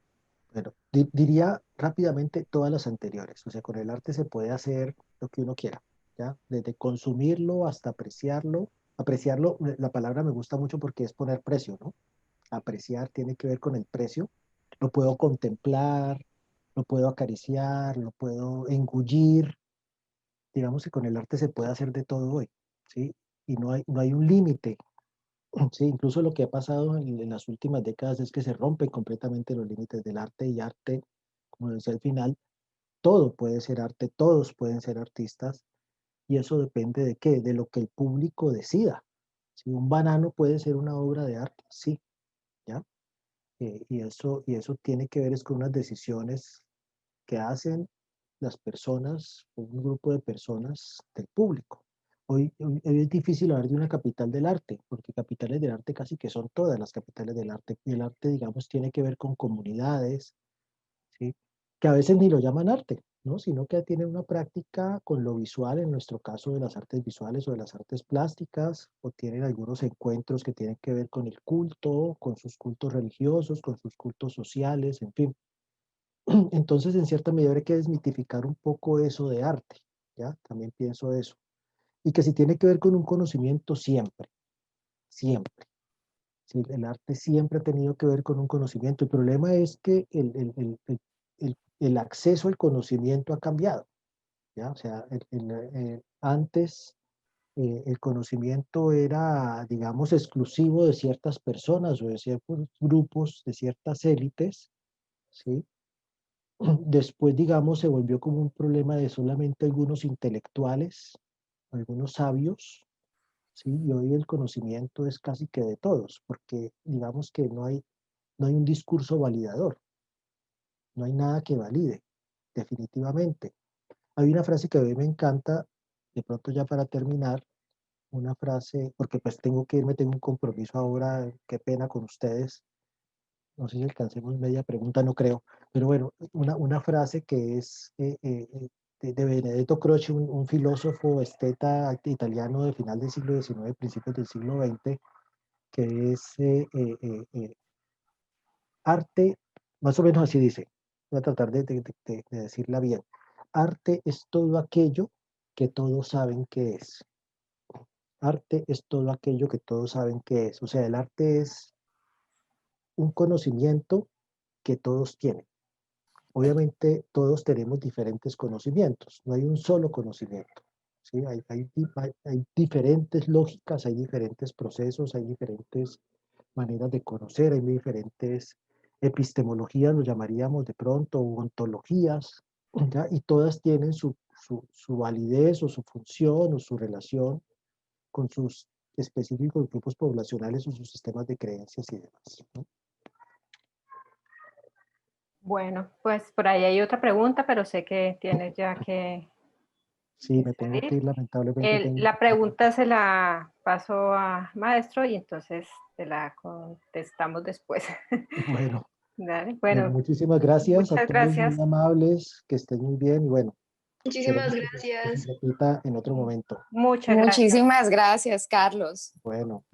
bueno, diría rápidamente todas las anteriores, o sea, con el arte se puede hacer lo que uno quiera, ¿ya? Desde consumirlo hasta apreciarlo. Apreciarlo, la palabra me gusta mucho porque es poner precio, ¿no? Apreciar tiene que ver con el precio. Lo puedo contemplar, lo puedo acariciar, lo puedo engullir. Digamos que con el arte se puede hacer de todo hoy, ¿sí? Y no hay un límite, ¿sí? Incluso lo que ha pasado en las últimas décadas es que se rompen completamente los límites del arte, y arte, como decía al final, todo puede ser arte, todos pueden ser artistas, y eso depende de qué, de lo que el público decida. Si un banano puede ser una obra de arte, sí, ¿ya? Y eso tiene que ver es con unas decisiones que hacen las personas, un grupo de personas del público. Hoy es difícil hablar de una capital del arte, porque capitales del arte casi que son todas las capitales del arte. Y el arte, digamos, tiene que ver con comunidades, ¿sí? Que a veces ni lo llaman arte, ¿no? Sino que tienen una práctica con lo visual, en nuestro caso de las artes visuales o de las artes plásticas, o tienen algunos encuentros que tienen que ver con el culto, con sus cultos religiosos, con sus cultos sociales, en fin. Entonces, en cierta medida, hay que desmitificar un poco eso de arte, ¿ya? También pienso eso. Y que si tiene que ver con un conocimiento, siempre, siempre. Sí, el arte siempre ha tenido que ver con un conocimiento. El problema es que el acceso al conocimiento ha cambiado, ¿ya? O sea, antes el conocimiento era, digamos, exclusivo de ciertas personas o de ciertos grupos, de ciertas élites, ¿sí? Después, digamos, se volvió como un problema de solamente algunos intelectuales, algunos sabios, ¿sí? Y hoy el conocimiento es casi que de todos, porque digamos que no hay, no hay un discurso validador, no hay nada que valide, definitivamente. Hay una frase que a mí me encanta, de pronto ya para terminar, una frase, porque pues tengo que irme, tengo un compromiso ahora, qué pena con ustedes, no sé si alcancemos media pregunta, no creo, pero bueno, una frase que es de Benedetto Croce, un filósofo esteta italiano de final del siglo XIX, principios del siglo XX, que es arte, más o menos así dice, voy a tratar de decirla bien. Arte es todo aquello que todos saben que es. Arte es todo aquello que todos saben que es. O sea, el arte es un conocimiento que todos tienen. Obviamente todos tenemos diferentes conocimientos, no hay un solo conocimiento. ¿Sí? Hay diferentes lógicas, hay diferentes procesos, hay diferentes maneras de conocer, hay diferentes epistemologías, lo llamaríamos de pronto, o ontologías, ¿ya? Y todas tienen su validez o su función o su relación con sus específicos grupos poblacionales o sus sistemas de creencias y demás, ¿no? Bueno, pues por ahí hay otra pregunta, pero sé que tienes ya que Sí, me tengo que salir. ir, lamentablemente. La pregunta se la paso a maestro y entonces te la contestamos después. Bueno, Dale, bueno, bueno, muchísimas gracias a muchas todos, muy gracias. amables, que estén muy bien y bueno, Muchísimas esperemos que se gracias. repita en otro momento. Muchas gracias. Muchísimas gracias, Carlos. Bueno.